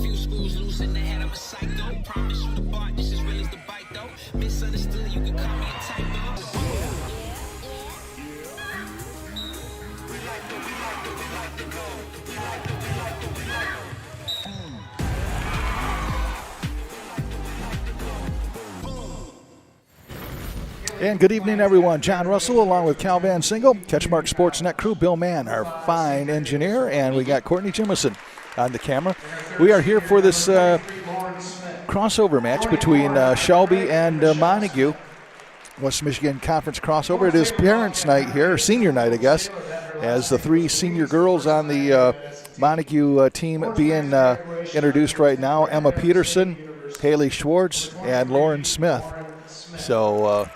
few schools loose in the head, I'm a psycho. Promise you the bar, this is real as the bite though. Misunderstood, you can call me a typo. And good evening, everyone. John Russell along with Cal Van Single, CatchMark SportsNet crew, Bill Mann, our fine engineer, and we got Courtney Jimison on the camera. We are here for this crossover match between Shelby and Montague. West Michigan Conference crossover. It is parents' night here, or senior night, I guess, as the three senior girls on the Montague team being introduced right now. Emma Peterson, Haley Schwartz, and Lauren Smith. So...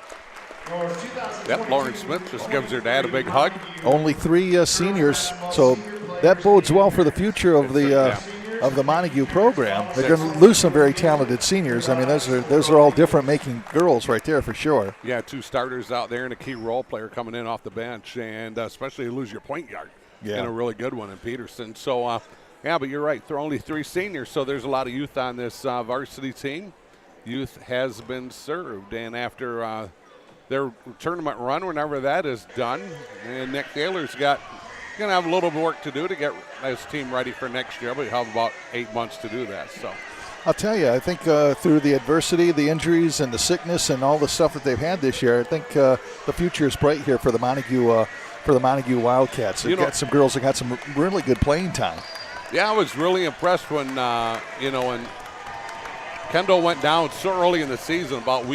Yep, Lauren Smith just gives her dad a big hug. Only three seniors, so that bodes well for the future of the Montague program. They're going to lose some very talented seniors. I mean, those are all different-making girls right there for sure. Yeah, two starters out there and a key role player coming in off the bench, and especially you lose your point guard and a really good one in Peterson. So, yeah, but you're right. There are only three seniors, so there's a lot of youth on this varsity team. Youth has been served, and after their tournament run, whenever that is done, and Nick Taylor's going to have a little work to do to get his team ready for next year, but he'll have about 8 months to do that. So, I'll tell you, I think through the adversity, the injuries, and the sickness, and all the stuff that they've had this year, I think the future is bright here for the Montague Wildcats. They've got some girls that got some really good playing time. Yeah, I was really impressed when when Kendall went down so early in the season, about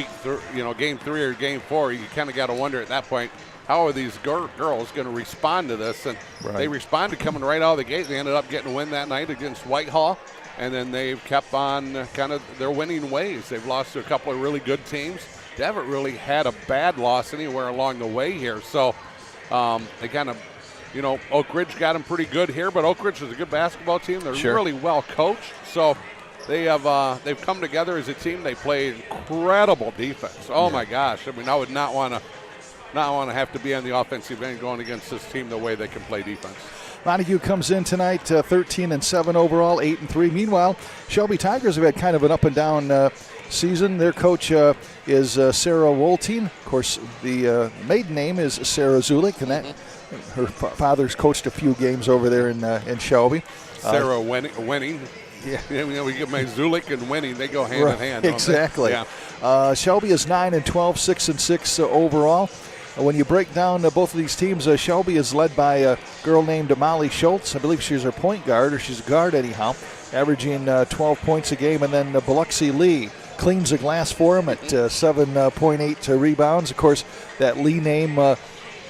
game 3 or game 4. You kind of got to wonder at that point, how are these girls going to respond to this? And they responded coming right out of the gate. They ended up getting a win that night against Whitehall, and then they've kept on kind of their winning ways. They've lost to a couple of really good teams. They haven't really had a bad loss anywhere along the way here. So they kind of, Oak Ridge got them pretty good here, but Oak Ridge is a good basketball team. They're really well coached. So they've come together as a team. They play incredible defense. Oh my gosh! I mean, I would not want to have to be on the offensive end going against this team the way they can play defense. Montague comes in tonight 13-7 overall, 8-3. Meanwhile, Shelby Tigers have had kind of an up and down season. Their coach is Sarah Woltine. Of course, the maiden name is Sarah Zulik, and her father's coached a few games over there in Shelby. Sarah winning. Yeah, we get my Zulik and winning. They go hand in hand. Exactly. Yeah. Shelby is 9-12, 6-6 overall. When you break down both of these teams, Shelby is led by a girl named Molly Schultz. I believe she's her point guard, or she's a guard anyhow, averaging 12 points a game. And then Biloxi Lee cleans the glass for him at 7.8 rebounds. Of course, that Lee name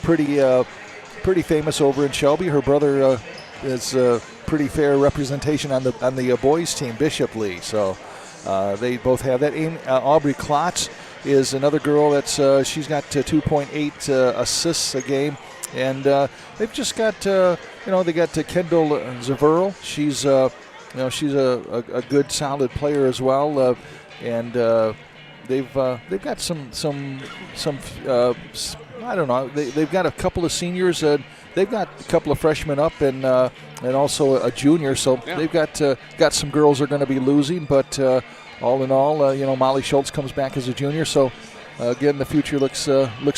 pretty famous over in Shelby. Her brother is pretty fair representation on the boys team, Bishop Lee. So they both have that. Aubrey Klotz is another girl that's she's got 2.8 assists a game, and they've just got they got Kendall Zaverl. She's she's a good solid player as well, and they've got some I don't know. They've got a couple of seniors. They've got a couple of freshmen up and also a junior. So they've got some girls they're going to be losing. But all in all, Molly Schultz comes back as a junior. So again, the future looks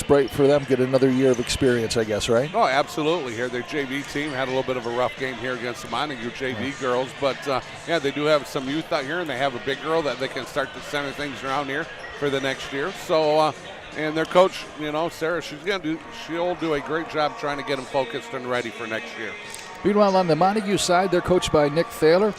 bright for them. Get another year of experience, I guess, right? Oh, absolutely. Here, their JV team had a little bit of a rough game here against the Montague JV girls. But they do have some youth out here, and they have a big girl that they can start to center things around here for the next year. So. And their coach, Sarah, she'll do a great job trying to get them focused and ready for next year. Meanwhile, on the Montague side, they're coached by Nick Thaler,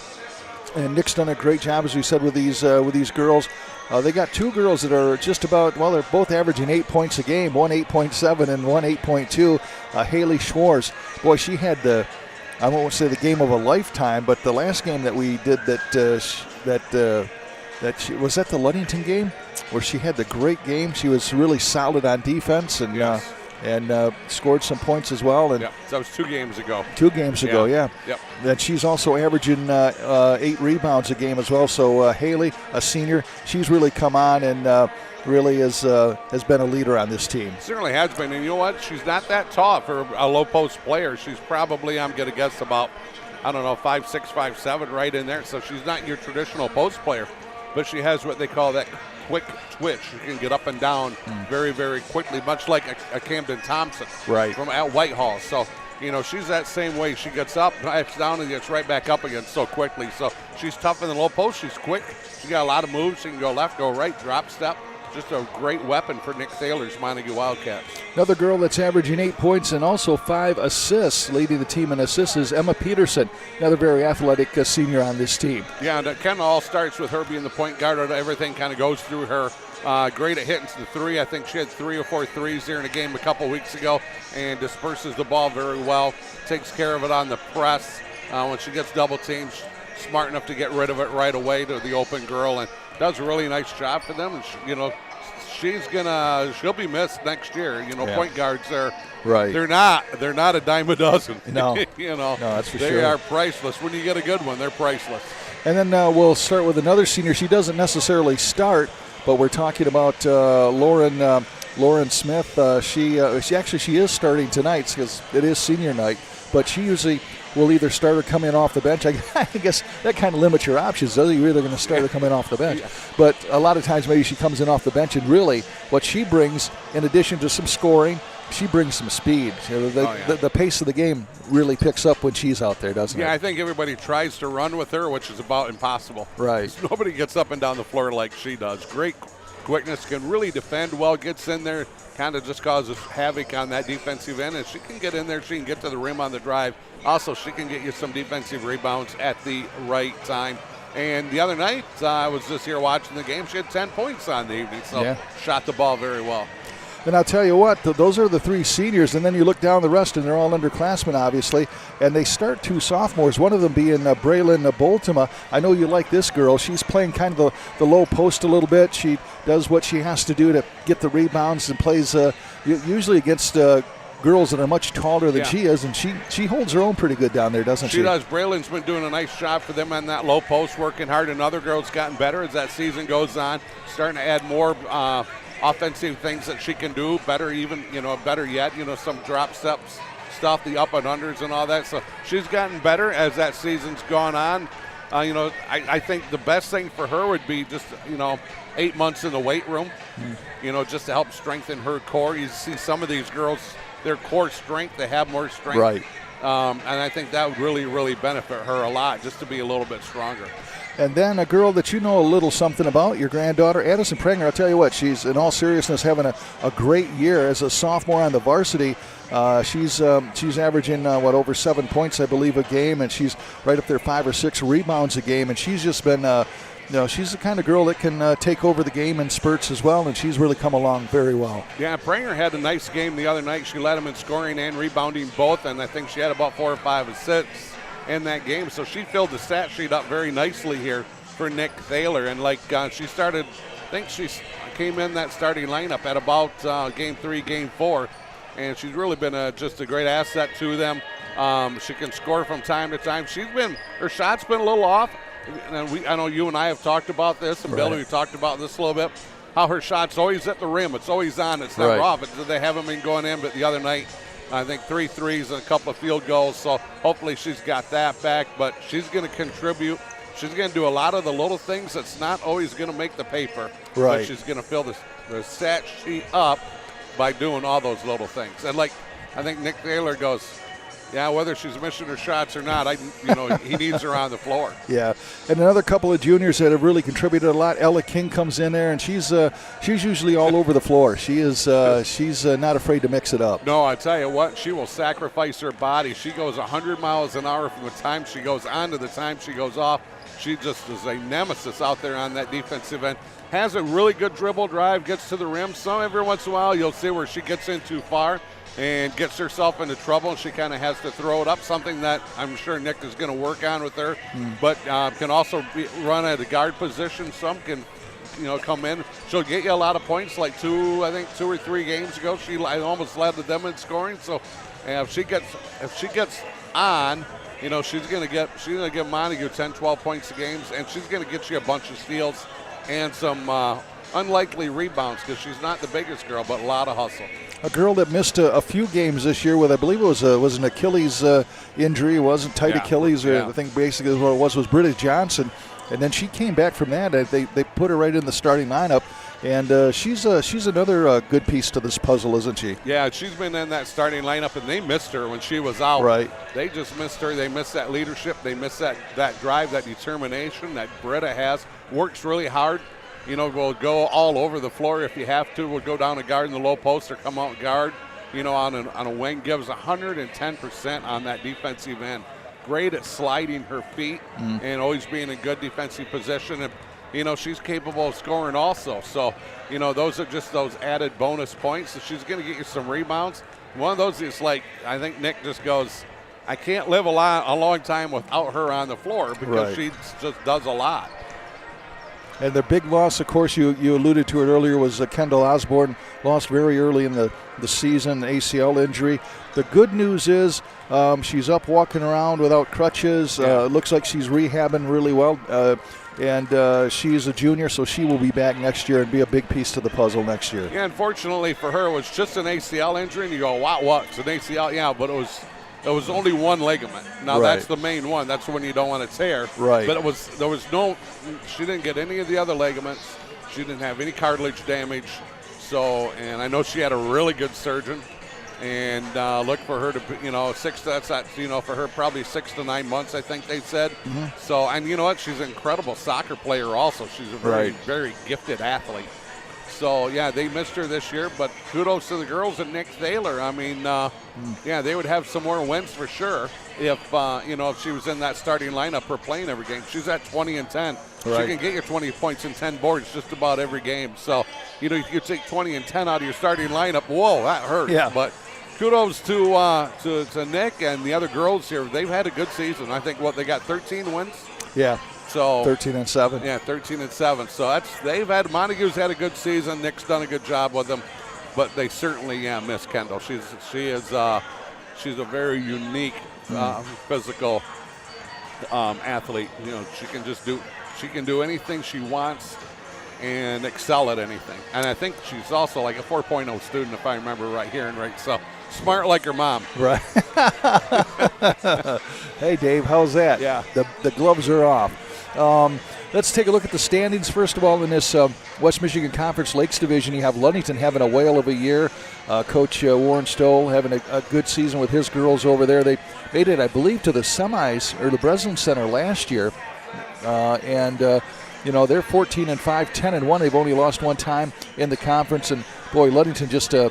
and Nick's done a great job, as we said, with these girls. They got two girls that are just about, they're both averaging 8 points a game, one 8.7 and one 8.2. Haley Schwartz, boy, she had I won't say the game of a lifetime, but the last game that we did was that the Ludington game where she had the great game. She was really solid on defense and scored some points as well. And that was 2 games ago. 2 games ago, yeah. Yep. Then she's also averaging 8 rebounds a game as well. So Haley, a senior, she's really come on and really has been a leader on this team. Certainly has been. And you know what? She's not that tall for a low post player. She's probably, I'm going to guess, about I don't know, 5'6", 5'7", right in there. So she's not your traditional post player, but she has what they call that quick twitch. She can get up and down very, very quickly, much like a Camden Thompson from at Whitehall. So, you know, she's that same way. She gets up, backs down, and gets right back up again so quickly. So she's tough in the low post. She's quick. She got a lot of moves. She can go left, go right, drop step. Just a great weapon for Nick Thaler's Montague Wildcats. Another girl that's averaging 8 points and also 5 assists, leading the team in assists, is Emma Peterson, another very athletic senior on this team. Yeah, and it kind of all starts with her being the point guard. Everything kind of goes through her. Great at hitting the three. I think she had 3 or 4 threes here in a game a couple weeks ago and disperses the ball very well, takes care of it on the press. When she gets double teamed, smart enough to get rid of it right away to the open girl, and does a really nice job for them. And you know, she'll be missed next year. You know, point guards are they're not a dime a dozen. No, you know, no, that's for they sure. are priceless. When you get a good one, they're priceless. And then we'll start with another senior. She doesn't necessarily start, but we're talking about Lauren Smith. She is starting tonight because it is senior night, but she usually will either start or come in off the bench. I guess that kind of limits your options, doesn't it? You're either going to start or come in off the bench. But a lot of times maybe she comes in off the bench, and really what she brings, in addition to some scoring, she brings some speed. You know, the pace of the game really picks up when she's out there, doesn't it? Yeah, I think everybody tries to run with her, which is about impossible. Right. Nobody gets up and down the floor like she does. Great quickness, can really defend well, gets in there, kind of just causes havoc on that defensive end, and she can get in there, she can get to the rim on the drive. Also, she can get you some defensive rebounds at the right time. And the other night, I was just here watching the game. She had 10 points on the evening, so shot the ball very well. And I'll tell you what, those are the 3 seniors, and then you look down the rest, and they're all underclassmen, obviously, and they start 2 sophomores, one of them being Braylon Boltima. I know you like this girl. She's playing kind of the low post a little bit. She does what she has to do to get the rebounds and plays usually against girls that are much taller than she is, and she holds her own pretty good down there, doesn't she? She does. Braylon's been doing a nice job for them on that low post, working hard, and other girls gotten better as that season goes on, starting to add more offensive things that she can do better, even, you know, better yet, you know, some drop steps stuff, the up and unders and all that. So she's gotten better as that season's gone on. You know, I think the best thing for her would be just, you know, 8 months in the weight room, you know, just to help strengthen her core. You see some of these girls, their core strength, they have more strength. Right. And I think that would really, really benefit her a lot, just to be a little bit stronger. And then a girl that you know a little something about, your granddaughter, Addison Prenger. I'll tell you what, she's, in all seriousness, having a great year as a sophomore on the varsity. She's averaging, over 7 points, I believe, a game, and she's right up there 5 or 6 rebounds a game. And she's just been, she's the kind of girl that can take over the game in spurts as well, and she's really come along very well. Yeah, Prenger had a nice game the other night. She led them in scoring and rebounding both, and I think she had about 4 or 5 assists in that game. So she filled the stat sheet up very nicely here for Nick Thaler. And she started, I think she came in that starting lineup at about game 3, game 4. And she's really been just a great asset to them. She can score from time to time. Her shot's been a little off. And I know you and I have talked about this, and Billy, we've talked about this a little bit, how her shot's always at the rim. It's always on. It's never off. They haven't been going in, but the other night, I think 3 threes and a couple of field goals, so hopefully she's got that back. But she's going to contribute. She's going to do a lot of the little things that's not always going to make the paper. Right. But she's going to fill the stat sheet up by doing all those little things. And I think Nick Thaler goes, yeah, whether she's missing her shots or not, he needs her on the floor. Yeah, and another couple of juniors that have really contributed a lot. Ella King comes in there, and she's usually all over the floor. She's not afraid to mix it up. No, I tell you what, she will sacrifice her body. She goes 100 miles an hour from the time she goes on to the time she goes off. She just is a nemesis out there on that defensive end. Has a really good dribble drive, gets to the rim. Every once in a while you'll see where she gets in too far and gets herself into trouble, and she kind of has to throw it up, something that I'm sure Nick is going to work on with her, but can also run at a guard position. Some can, come in. She'll get you a lot of points, like 2 or 3 games ago. She almost led them in scoring. So if she gets on, she's going to give Montague 10, 12 points a game, and she's going to get you a bunch of steals and some unlikely rebounds, because she's not the biggest girl, but a lot of hustle. A girl that missed a few games this year with, I believe it was an Achilles injury. It wasn't tight Achilles, or I think basically what it was Britta Johnson. And then she came back from that. They put her right in the starting lineup. And she's another good piece to this puzzle, isn't she? Yeah, she's been in that starting lineup, and they missed her when she was out. Right. They just missed her. They missed that leadership. They missed that drive, that determination that Britta has. Works really hard. Will go all over the floor if you have to. Will go down and guard in the low post or come out and guard, on a wing. Gives 110% on that defensive end. Great at sliding her feet and always being in good defensive position. And, she's capable of scoring also. So, those are just those added bonus points. So she's going to get you some rebounds. One of those is like, I think Nick just goes, I can't live a long time without her on the floor because she just does a lot. And their big loss, of course, you alluded to it earlier, was Kendall Osborne. Lost very early in the season, ACL injury. The good news is she's up walking around without crutches. It looks like she's rehabbing really well. And she's a junior, so she will be back next year and be a big piece to the puzzle next year. Yeah, unfortunately for her, it was just an ACL injury. And you go, wow, what? It's an ACL? Yeah, but it was only one ligament. Now that's the main one. That's when you don't want to tear. Right. But she didn't get any of the other ligaments. She didn't have any cartilage damage. So, and I know she had a really good surgeon. And look for her to, for her probably 6 to 9 months, I think they said. So, and you know what? She's an incredible soccer player also. She's a very, very gifted athlete. So, yeah, they missed her this year, but kudos to the girls and Nick Thaler. I mean, they would have some more wins for sure if she was in that starting lineup or playing every game. She's at 20 and 10. She can get you 20 points and 10 boards just about every game. So, if you take 20 and 10 out of your starting lineup, whoa, that hurts. Yeah. But kudos to Nick and the other girls here. They've had a good season. I think, they got 13 wins? Yeah. So 13 and 7. Yeah, 13 and 7. So Montague's had a good season. Nick's done a good job with them, but they certainly miss Kendall. She's a very unique physical athlete. She can do anything she wants and excel at anything. And I think she's also like a 4.0 student, if I remember right here and right. So smart like her mom. Right. Hey, Dave, how's that? Yeah. The gloves are off. Let's take a look at the standings. First of all, in this West Michigan Conference Lakes Division, you have Ludington having a whale of a year. Coach Warren Stoll having a good season with his girls over there. They made it, I believe, to the semis or the Breslin Center last year. They're 14 and 5, 10 and 1. They've only lost one time in the conference. And, boy, Ludington just a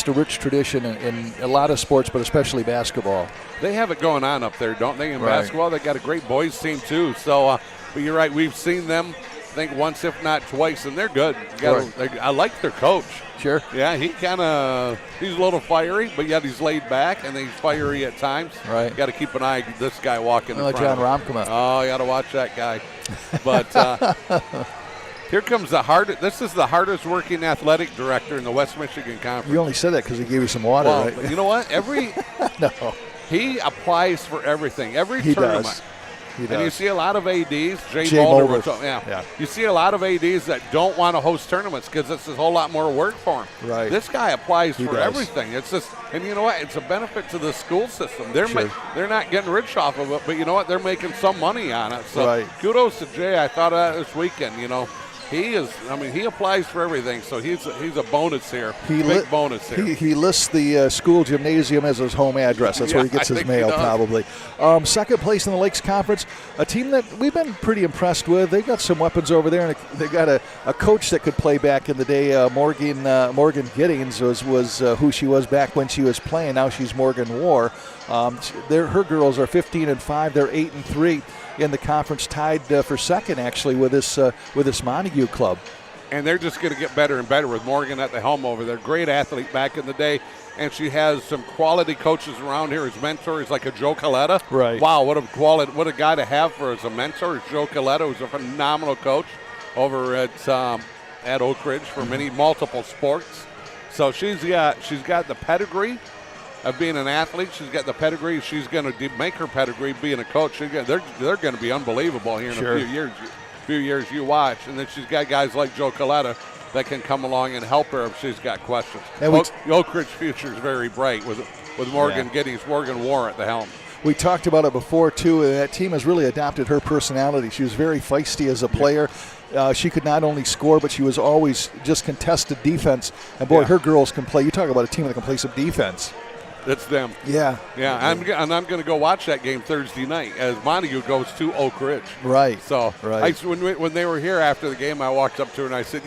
rich tradition in a lot of sports, but especially basketball. They have it going on up there, don't they, in basketball? They got a great boys team, too. So, but you're right, we've seen them, I think, once, if not twice, and they're good. I like their coach. Sure. Yeah, he's a little fiery, but yet he's laid back, and he's fiery at times. Right. Got to keep an eye on this guy walking in front John of him. Romkema. Oh, you got to watch that guy. But here comes this is the hardest working athletic director in the West Michigan Conference. You only said that because he gave you some water, right? But you know what? No. He applies for everything, every tournament. Does. He does. And you see a lot of ADs, Jay Mulder. Yeah. You see a lot of ADs that don't want to host tournaments because it's a whole lot more work for them. Right. This guy applies for does. everything. It's just, and you know what? It's a benefit to the school system. They're not getting rich off of it, but you know what? They're making some money on it. So kudos to Jay. I thought of that this weekend. He applies for everything, so he's a bonus here. Big bonus here. He lists the school gymnasium as his home address. That's where he gets his mail, probably. Second place in the Lakes Conference, a team that we've been pretty impressed with. They've got some weapons over there, and they've got a coach that could play back in the day. Morgan Giddings was who she was back when she was playing. Now she's Morgan War. Her girls are 15 and 5. They're 8 and 3. In the conference, tied for second actually with this Montague club. And they're just going to get better and better with Morgan at the helm over there. Great athlete back in the day, and she has some quality coaches around here as mentors, like a Joe Coletta. Right. Wow, what a guy to have for as a mentor is Joe Coletta, who's a phenomenal coach over at Oak Ridge for multiple sports. So she's got the pedigree of being an athlete. She's got the pedigree. She's going to make her pedigree being a coach. They're going to be unbelievable here in a few years. You watch, and then she's got guys like Joe Coletta that can come along and help her if she's got questions. And the Oak Ridge future is very bright with Morgan Morgan Warren at the helm. We talked about it before, too, and that team has really adopted her personality. She was very feisty as a player. She could not only score, but she was always just contested defense. And, boy, her girls can play. You talk about a team that can play some defense. It's them. Yeah. Yeah, I'm going to go watch that game Thursday night as Montague goes to Oak Ridge. Right. So when they were here after the game, I walked up to her and I said,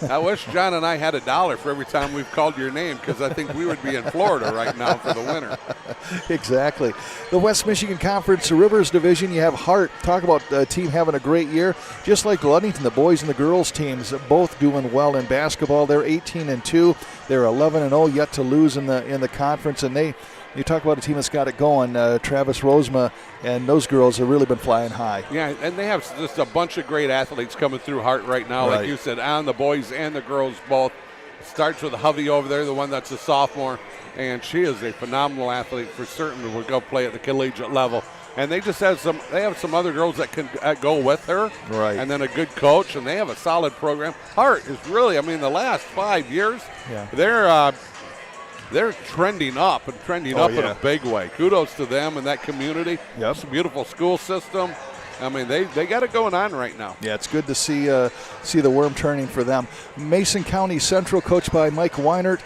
I wish John and I had $1 for every time we've called your name, because I think we would be in Florida right now for the winter. Exactly. The West Michigan Conference Rivers Division, you have Hart. Talk about a team having a great year. Just like Ludington, the boys and the girls teams both doing well in basketball. They're 18-2. They're 11-0, yet to lose in the conference. And you talk about a team that's got it going. Travis Rosema and those girls have really been flying high. Yeah, and they have just a bunch of great athletes coming through Hart right now. Like you said, on the boys and the girls both. Starts with Hovey over there, the one that's a sophomore, and she is a phenomenal athlete for certain. Will go play at the collegiate level. And they just have some other girls that can go with her. Right. And then a good coach, and they have a solid program. Hart is really, the last 5 years, they're trending up in a big way. Kudos to them and that community. Yep. It's a beautiful school system. They got it going on right now. Yeah, it's good to see the worm turning for them. Mason County Central, coached by Mike Weinert,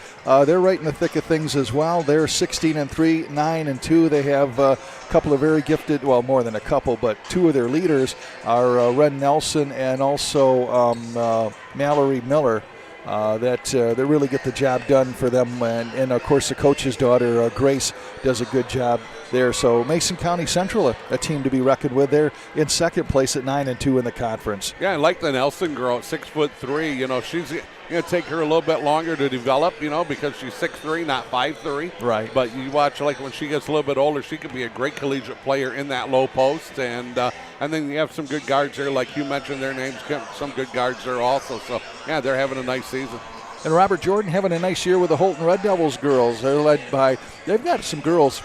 they're right in the thick of things as well. They're 16-3, 9-2. They have a couple of very gifted, well, more than a couple, but two of their leaders are Ren Nelson and also Mallory Miller. That really get the job done for them. And of course, the coach's daughter, Grace, does a good job there. So Mason County Central, a team to be reckoned with. They're in second place at 9-2 in the conference. Yeah, I like the Nelson girl at 6'3". She's going to take her a little bit longer to develop, because she's 6'3", not 5'3". Right. But you watch, like when she gets a little bit older, she could be a great collegiate player in that low post. And then you have some good guards there, like you mentioned their names, some good guards there also. So, yeah, they're having a nice season. And Robert Jordan having a nice year with the Holton Red Devils girls. They've got some girls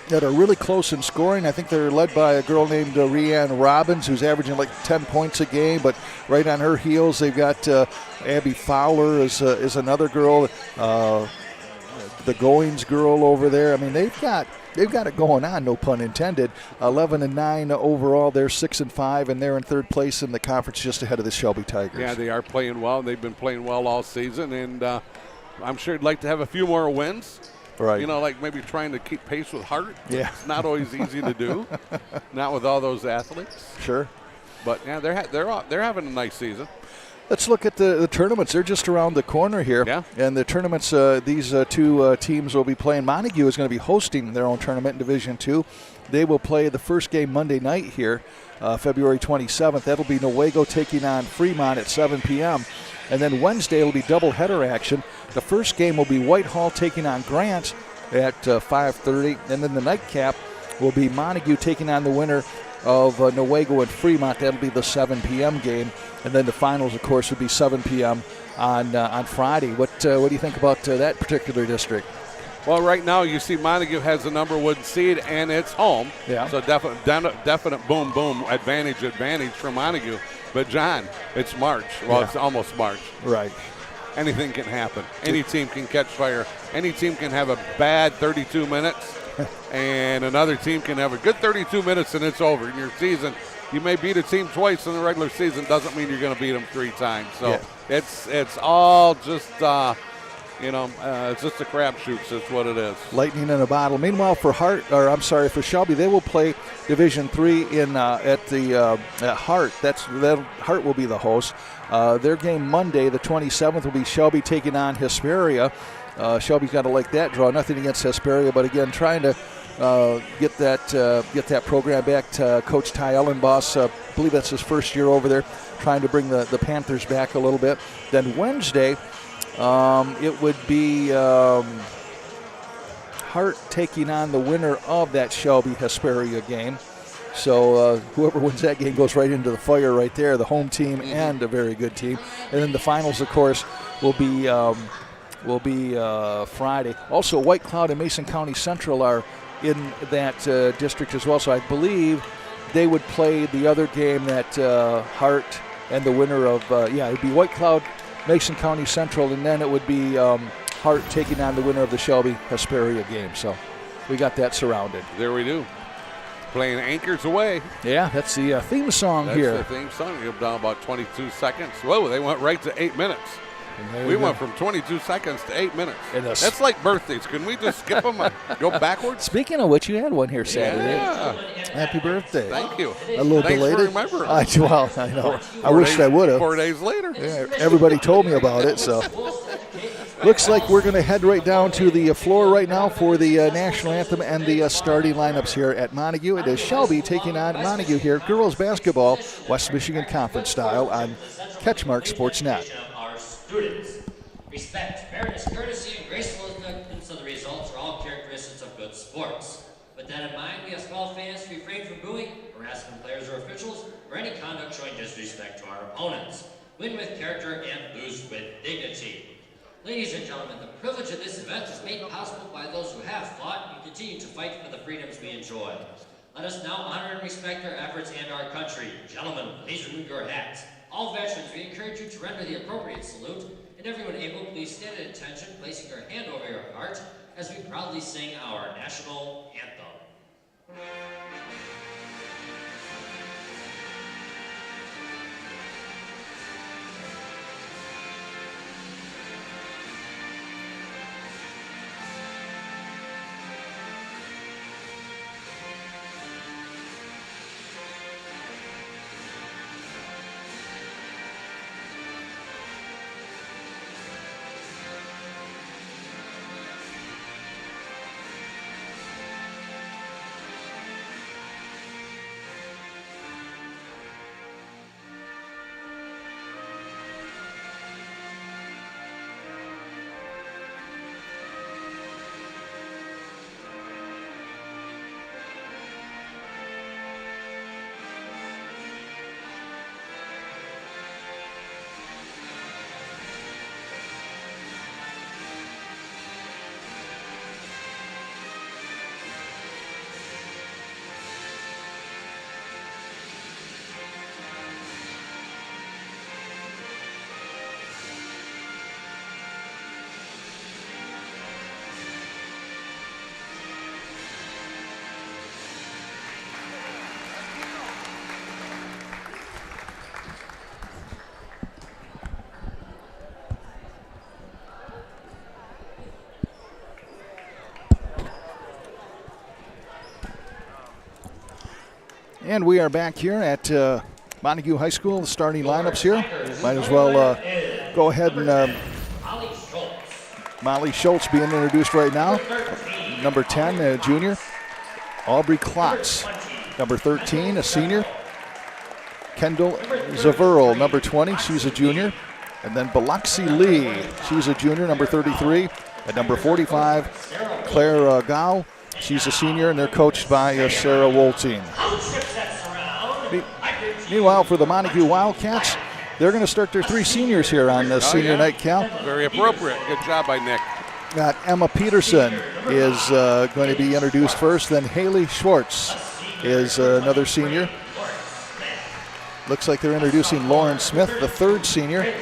that are really close in scoring. I think they're led by a girl named Rianne Robbins, who's averaging like 10 points a game, but right on her heels they've got Abby Fowler is another girl, the Goings girl over there. They've got it going on, no pun intended. 11-9 overall. They're 6-5, and they're in third place in the conference, just ahead of the Shelby Tigers. Yeah, they are playing well. They've been playing well all season, and I'm sure they'd like to have a few more wins. Right. Like maybe trying to keep pace with Hart. Yeah. It's not always easy to do, not with all those athletes. Sure. But yeah, they're having a nice season. Let's look at the tournaments. They're just around the corner here. Yeah. And the tournaments, these two teams will be playing. Montague is going to be hosting their own tournament in Division II. They will play the first game Monday night here, February 27th. That'll be Newaygo taking on Fremont at 7 p.m. And then Wednesday will be doubleheader action. The first game will be Whitehall taking on Grant at 5:30. And then the nightcap will be Montague taking on the winner of Newaygo and Fremont. That'll be the 7 p.m. game. And then the finals, of course, would be 7 p.m. on Friday. What do you think about that particular district? Well, right now you see Montague has the number one seed, and it's home. Yeah. So definite boom, boom, advantage for Montague. But, John, it's March. Well, It's almost March. Right. Anything can happen. Any team can catch fire. Any team can have a bad 32 minutes, and another team can have a good 32 minutes, and it's over. In your season, you may beat a team twice in the regular season. Doesn't mean you're going to beat them 3 times. So it's all just it's just a crapshoot. That's what it is. Lightning in a bottle. Meanwhile, for Shelby, they will play Division III at Hart. Hart will be the host. Their game Monday, the 27th, will be Shelby taking on Hesperia. Shelby's got to like that draw. Nothing against Hesperia, but again, trying to get that program back to Coach Ty Ellenboss. I believe that's his first year over there, trying to bring the Panthers back a little bit. Then Wednesday, it would be Hart taking on the winner of that Shelby-Hesperia game. So whoever wins that game goes right into the fire right there, the home team and a very good team. And then the finals, of course, will be Friday. Also, White Cloud and Mason County Central are in that district as well. So I believe they would play the other game that Hart and the winner of, it would be White Cloud Mason County Central, and then it would be Hart taking on the winner of the Shelby-Hesperia game. So we got that surrounded. There we do. Playing Anchors Away. Yeah, that's the theme song here. That's the theme song. You're down about 22 seconds. Whoa, they went right to 8 minutes. We went from 22 seconds to 8 minutes. That's like birthdays. Can we just skip them and go backwards? Speaking of which, you had one here Saturday. Yeah. Happy birthday. Thank you. A little Thanks belated. for remembering. Well, I know. I wished I would have. 4 days later. Yeah, everybody told me about it, so. Looks like we're going to head right down to the floor right now for the national anthem and the starting lineups here at Montague. It is Shelby taking on Montague here, girls basketball, West Michigan Conference style on CatchMark SportsNet. Our students. Respect, fairness, courtesy, and gracefulness of the results are all characteristics of good sports. With that in mind, we ask all fans to refrain from booing, harassing players or officials, or any conduct showing disrespect to our opponents. Win with character and lose with dignity. Ladies and gentlemen, the privilege of this event is made possible by those who have fought and continue to fight for the freedoms we enjoy. Let us now honor and respect their efforts and our country. Gentlemen, please remove your hats. All veterans, we encourage you to render the appropriate salute, and everyone able, please stand at attention, placing your hand over your heart as we proudly sing our national anthem. And we are back here at Montague High School, the starting lineups here. Might as well go ahead and Molly Schultz being introduced right now. Number 10, a junior. Aubrey Klotz, number 13, a senior. Kendall Zaverl, number 20, she's a junior. And then Biloxi Lee, she's a junior, number 33. At number 45, Claire Gao, she's a senior, and they're coached by Sarah Wolting. Meanwhile, for the Montague Wildcats, they're going to start their three seniors here on the senior night, Cal. Very appropriate. Good job by Nick. Got Emma Peterson is going to be introduced first. Then Haley Schwartz is another senior. Looks like they're introducing Lauren Smith, the third senior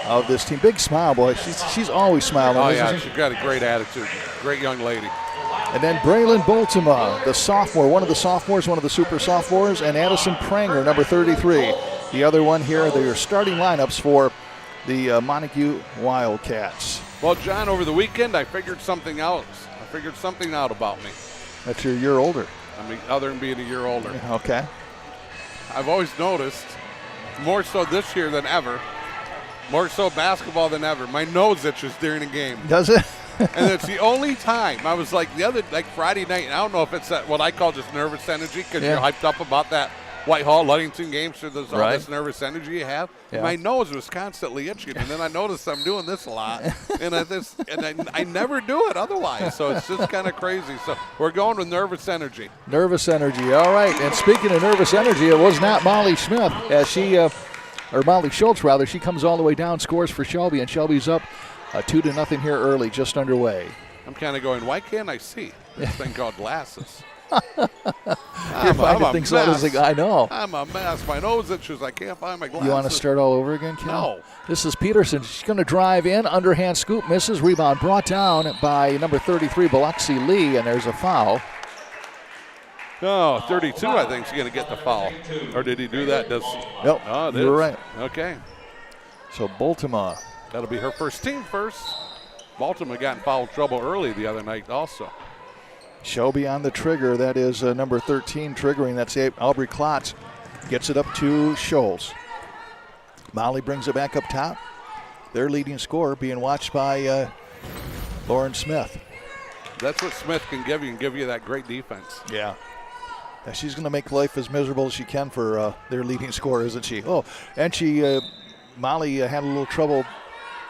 of this team. Big smile, boy. She's always smiling. Oh, yeah, isn't she? she's got a great attitude. Great young lady. And then Braylon Boltima, the sophomore, one of the sophomores, one of the super sophomores, and Addison Pranger, number 33. The other one here, their starting lineups for the Montague Wildcats. Well, John, over the weekend, I figured something out. About me. That's your year older. I mean, other than being a year older. Okay. I've always noticed, more so this year than ever, more so basketball than ever, my nose itches during a game. Does it? And it's the only time. I was like Friday night, and I don't know if it's that what I call just nervous energy because you're hyped up about that Whitehall Ludington game, so there's all this nervous energy you have. Yeah. My nose was constantly itching, and then I noticed I'm doing this a lot, and I never do it otherwise. So it's just kind of crazy. So we're going with nervous energy. Nervous energy. All right. And speaking of nervous energy, it was not Molly Smith as or Molly Schultz rather. She comes all the way down, scores for Shelby, and Shelby's up 2-0 here early, just underway. I'm kind of going, why can't I see this thing called glasses? You're finding things out as I know. I'm a mess. My nose itches. I can't find my glasses. You want to start all over again, Cal? No. This is Peterson. She's going to drive in. Underhand scoop. Misses. Rebound brought down by number 33, Biloxi Lee, and there's a foul. Oh, 32, I think, is going to get the foul. Or did he do that? Nope. Oh, you were right. Okay. So Baltimore. That'll be her first team first. Baltimore got in foul trouble early the other night also. Shelby on the trigger. That is number 13 triggering. That's Aubrey Klotz. Gets it up to Scholes. Molly brings it back up top. Their leading scorer being watched by Lauren Smith. That's what Smith can give you and give you that great defense. Yeah. Now she's going to make life as miserable as she can for their leading scorer, isn't she? Oh, and Molly had a little trouble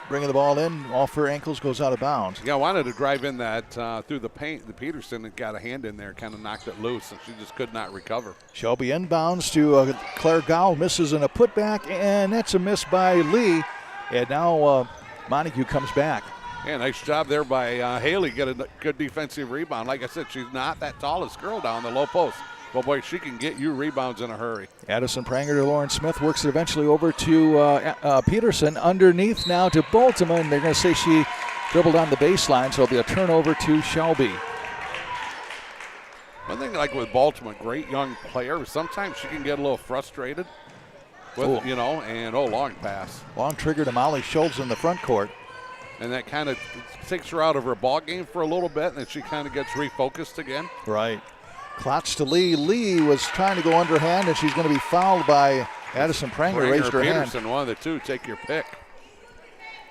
bringing the ball in. Off her ankles, goes out of bounds. Yeah, I wanted to drive in that through the paint. The Peterson had got a hand in there, kind of knocked it loose, and she just could not recover. Shelby inbounds to Claire Gowell, misses in a putback, and that's a miss by Lee. And now Montague comes back. Yeah, nice job there by Haley. Get a good defensive rebound. Like I said, she's not that tallest girl down the low post. But, boy, she can get you rebounds in a hurry. Addison Pranger to Lauren Smith. Works it eventually over to Peterson. Underneath now to Baltimore. And they're going to say she dribbled on the baseline, so it'll be a turnover to Shelby. One thing like with Baltimore, great young player, sometimes she can get a little frustrated with, long pass. Long trigger to Molly Schultz in the front court. And that kind of takes her out of her ball game for a little bit, and then she kind of gets refocused again. Right. Klotz to Lee. Lee was trying to go underhand, and she's going to be fouled by Addison Pranger. Raised her Peterson, hand. one of the two. Take your pick.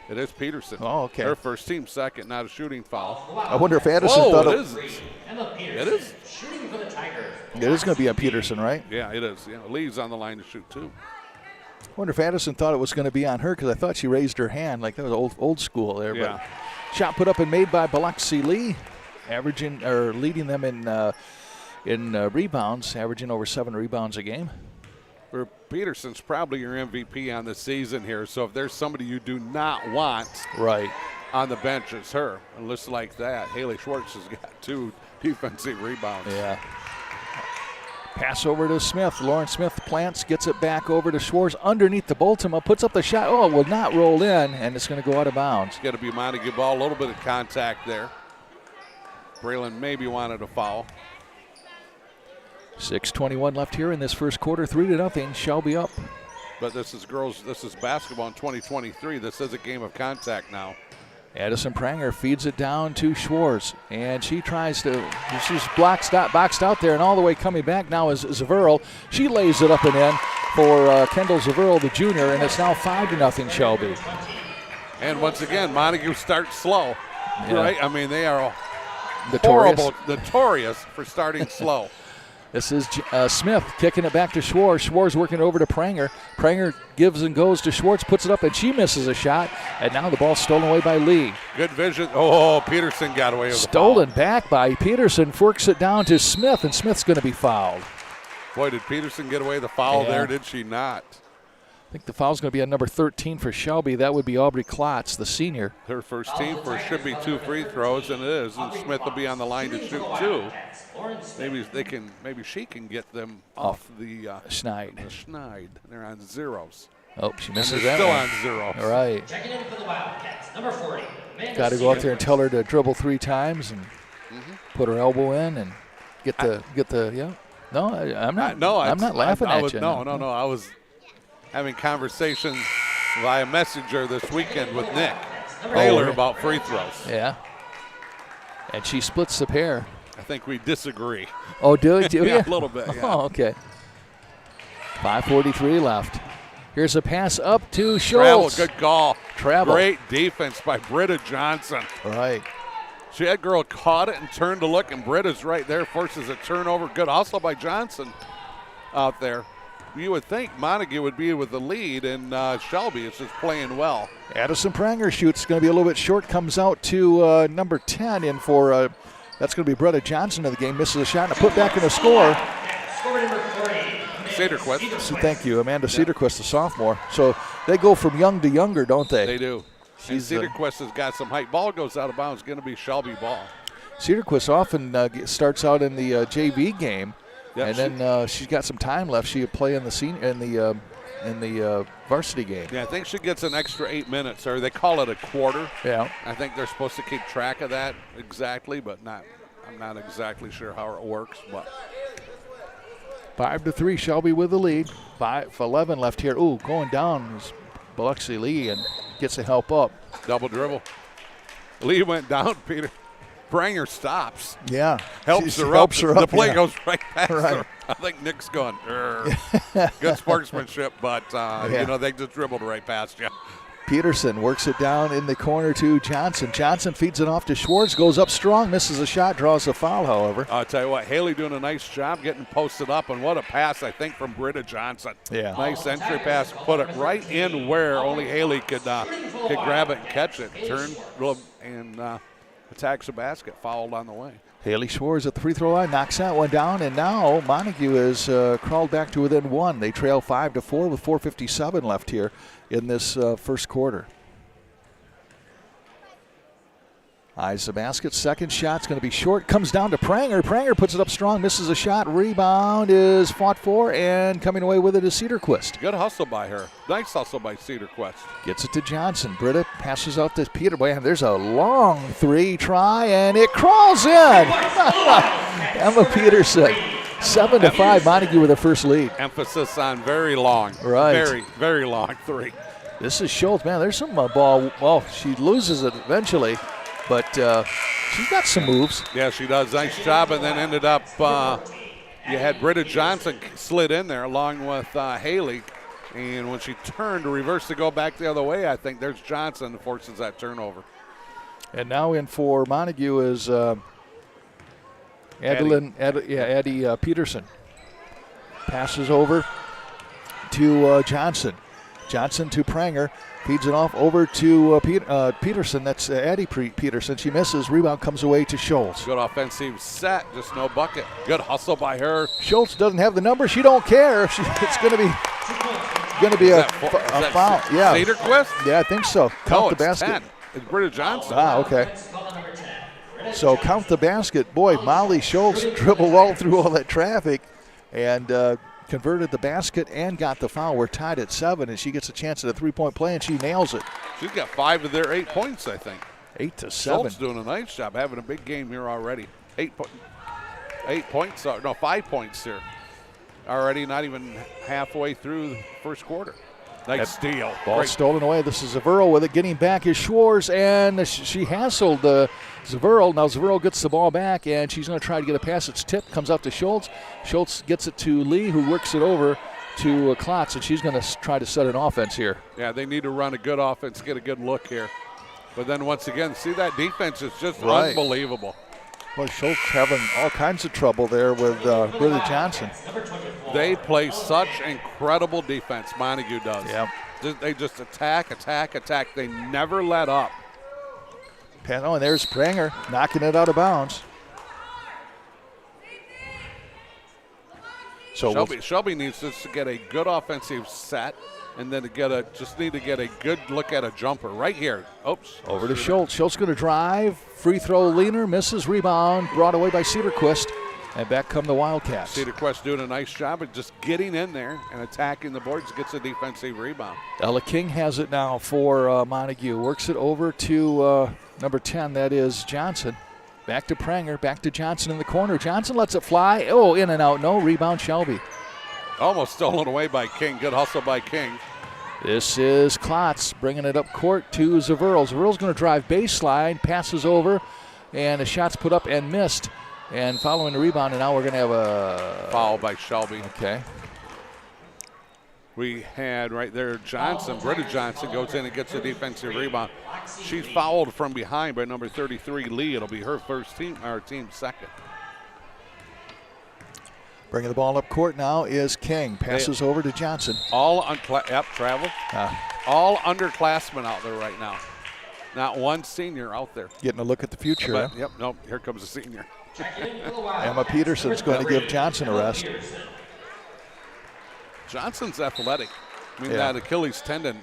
It is Peterson. Oh, okay. Her first team second, not a shooting foul. I wonder if Addison thought it is. It is. Shooting for the Tigers. It is going to be a Peterson, right? Yeah, it is. Yeah, Lee's on the line to shoot too. I wonder if Addison thought it was going to be on her because I thought she raised her hand like that was old school there. Yeah. But shot put up and made by Biloxi Lee, leading them in rebounds, averaging over 7 rebounds a game. Peterson's probably your MVP on the season here. So if there's somebody you do not want on the bench, it's her. And looks like that. Haley Schwartz has got 2 defensive rebounds. Yeah. Pass over to Smith. Lauren Smith plants, gets it back over to Schwartz underneath the Baltimore, puts up the shot. Oh, it will not roll in, and it's going to go out of bounds. It's got to be Montague ball. A little bit of contact there. Braylon maybe wanted a foul. 6:21 left here in this first quarter. 3-0. Shelby up. But this is basketball in 2023. This is a game of contact now. Addison Pranger feeds it down to Schwartz, and she's boxed out there, and all the way coming back now is Zaverl. She lays it up and in for Kendall Zaverl, the junior, and it's now 5-0 Shelby. And once again, Montague starts slow, right? I mean, they are notorious for starting slow. This is Smith kicking it back to Schwartz. Schwartz working over to Pranger. Pranger gives and goes to Schwartz, puts it up, and she misses a shot. And now the ball's stolen away by Lee. Good vision. Oh, Peterson got away with stolen back by Peterson. Forks it down to Smith, and Smith's going to be fouled. Boy, did Peterson get away with the foul there, did she not? I think the foul's going to be on number 13 for Shelby. That would be Aubrey Klotz, the senior. Her first team should be 2 free throws, and it is. And Smith will be on the line to shoot 2. Maybe she can get them off the Schneid. They're on zeros. Oh, she misses and that still one. On zeros. All right. Checking in for the Wildcats, number 40. Got to go out there and tell her to dribble 3 times and put her elbow in and get the yeah. No, I'm not laughing at you. No. I was having conversations via Messenger this weekend with Nick Baylor about free throws. Yeah. And she splits the pair. I think we disagree. Oh, do you? Yeah, a little bit. Yeah. Oh, okay. 5:43 left. Here's a pass up to Schultz. Good call. Travel. Great defense by Britta Johnson. Right. That girl caught it and turned to look, and Britta's right there, forces a turnover. Good hustle by Johnson out there. You would think Montague would be with the lead, and Shelby is just playing well. Addison Pranger shoots. Going to be a little bit short. Comes out to number 10 in for, that's going to be Britta Johnson of the game. Misses a shot and a put back in a score. Cedarquist. So thank you, Amanda Cedarquist, the sophomore. So they go from young to younger, don't they? They do. And Cedarquist has got some height. Ball goes out of bounds. Going to be Shelby ball. Cedarquist often starts out in the JV game, Yep, and then she's got some time left. She'll play in the varsity game. Yeah, I think she gets an extra 8 minutes, or they call it a quarter. Yeah. I think they're supposed to keep track of that exactly, but I'm not exactly sure how it works. But 5-3, Shelby with the lead. 5:11 left here. Ooh, going down is Biloxi Lee and gets the help up. double dribble. Lee went down, Peter. Pranger stops. Yeah. Helps her helps up. her The up, play yeah. goes right past Right. her. I think Nick's going, good sportsmanship, but, they just dribbled right past you. Peterson works it down in the corner to Johnson. Johnson feeds it off to Schwartz, goes up strong, misses a shot, draws a foul, however. I'll tell you what, Haley doing a nice job getting posted up, and what a pass, I think, from Britta Johnson. Yeah. Nice entry pass, put it right in where only Haley could grab it and catch it. Turn and attacks the basket, fouled on the way. Haley Schwartz at the free throw line, knocks that one down, and now Montague has crawled back to within one. They trail 5-4 with 4:57 left here in this first quarter. Eyes the basket. Second shot's going to be short. Comes down to Pranger. Pranger puts it up strong, misses a shot. Rebound is fought for, and coming away with it is Cedarquist. Good hustle by her. Nice hustle by Cedarquist. Gets it to Johnson. Britta passes out to Peter. Boy, there's a long three try, and it crawls in. Emma Peterson. 7-5, Montague with the first lead. Emphasis on very long. Right. Very, very long three. This is Schultz. Man, there's some ball. Well, she loses it eventually, but she's got some moves. Yeah, she does. Nice job, and then ended up, you had Britta Johnson slid in there along with Haley, and when she turned to reverse to go back the other way, I think there's Johnson that forces that turnover. And now in for Montague is Addie Peterson. Passes over to Johnson. Johnson to Pranger. Feeds it off over to Peterson. That's Addie Peterson. She misses. Rebound comes away to Schultz. Good offensive set, just no bucket. Good hustle by her. Schultz doesn't have the number. She don't care. It's going to be a foul. Yeah. Cedarquist? Yeah, I think so. Count the it's basket. 10. It's Britta Johnson. Ah, okay. So count the basket. Boy, Molly Schultz dribbled all through all that traffic and converted the basket and got the foul. We're tied at 7, and she gets a chance at a three-point play, and she nails it. She's got 5 of their 8 points, I think. 8-7. Schultz doing a nice job, having a big game here already. 5 points here. Already not even halfway through the first quarter. Nice steal. Ball Great. stolen away. This is Zaverl with it. Getting back is Schwartz, and she hassled Zaverl. Now Zaverl gets the ball back, and she's going to try to get a pass. It's tipped, comes up to Schultz. Schultz gets it to Lee, who works it over to Klotz, and she's going to try to set an offense here. Yeah, they need to run a good offense, get a good look here. But then once again, see that defense is just unbelievable. Boy, Schultz having all kinds of trouble there with Britta Johnson. They play such incredible defense, Montague does. Yeah. They just attack. They never let up. Oh, and there's Pranger knocking it out of bounds. So Shelby needs just to get a good offensive set, and then just need to get a good look at a jumper right here. Oops. Over to Schultz. Schultz going to drive. Free throw leaner. Misses. Rebound. Brought away by Cedarquist. And back come the Wildcats. Cedarquist doing a nice job of just getting in there and attacking the boards. Gets a defensive rebound. Ella King has it now for Montague. Works it over to number 10. That is Johnson. Back to Pranger. Back to Johnson in the corner. Johnson lets it fly. Oh, in and out. No. Rebound Shelby. Almost stolen away by King. Good hustle by King. This is Klotz bringing it up court to Zaverl. Zaverl's going to drive baseline, passes over, and the shot's put up and missed. And following the rebound, and now we're going to have a foul by Shelby. Okay. We had right there Johnson. Britta Johnson goes in and gets a defensive rebound. She's fouled from behind by number 33, Lee. It'll be her first team, our team second. Bringing the ball up court now is King. Passes over to Johnson. All travel. All underclassmen out there right now. Not one senior out there. Getting a look at the future. But, huh? Yep, nope, here comes a senior. Emma Peterson's going to give Johnson a rest. Johnson's athletic. I mean, that Achilles tendon,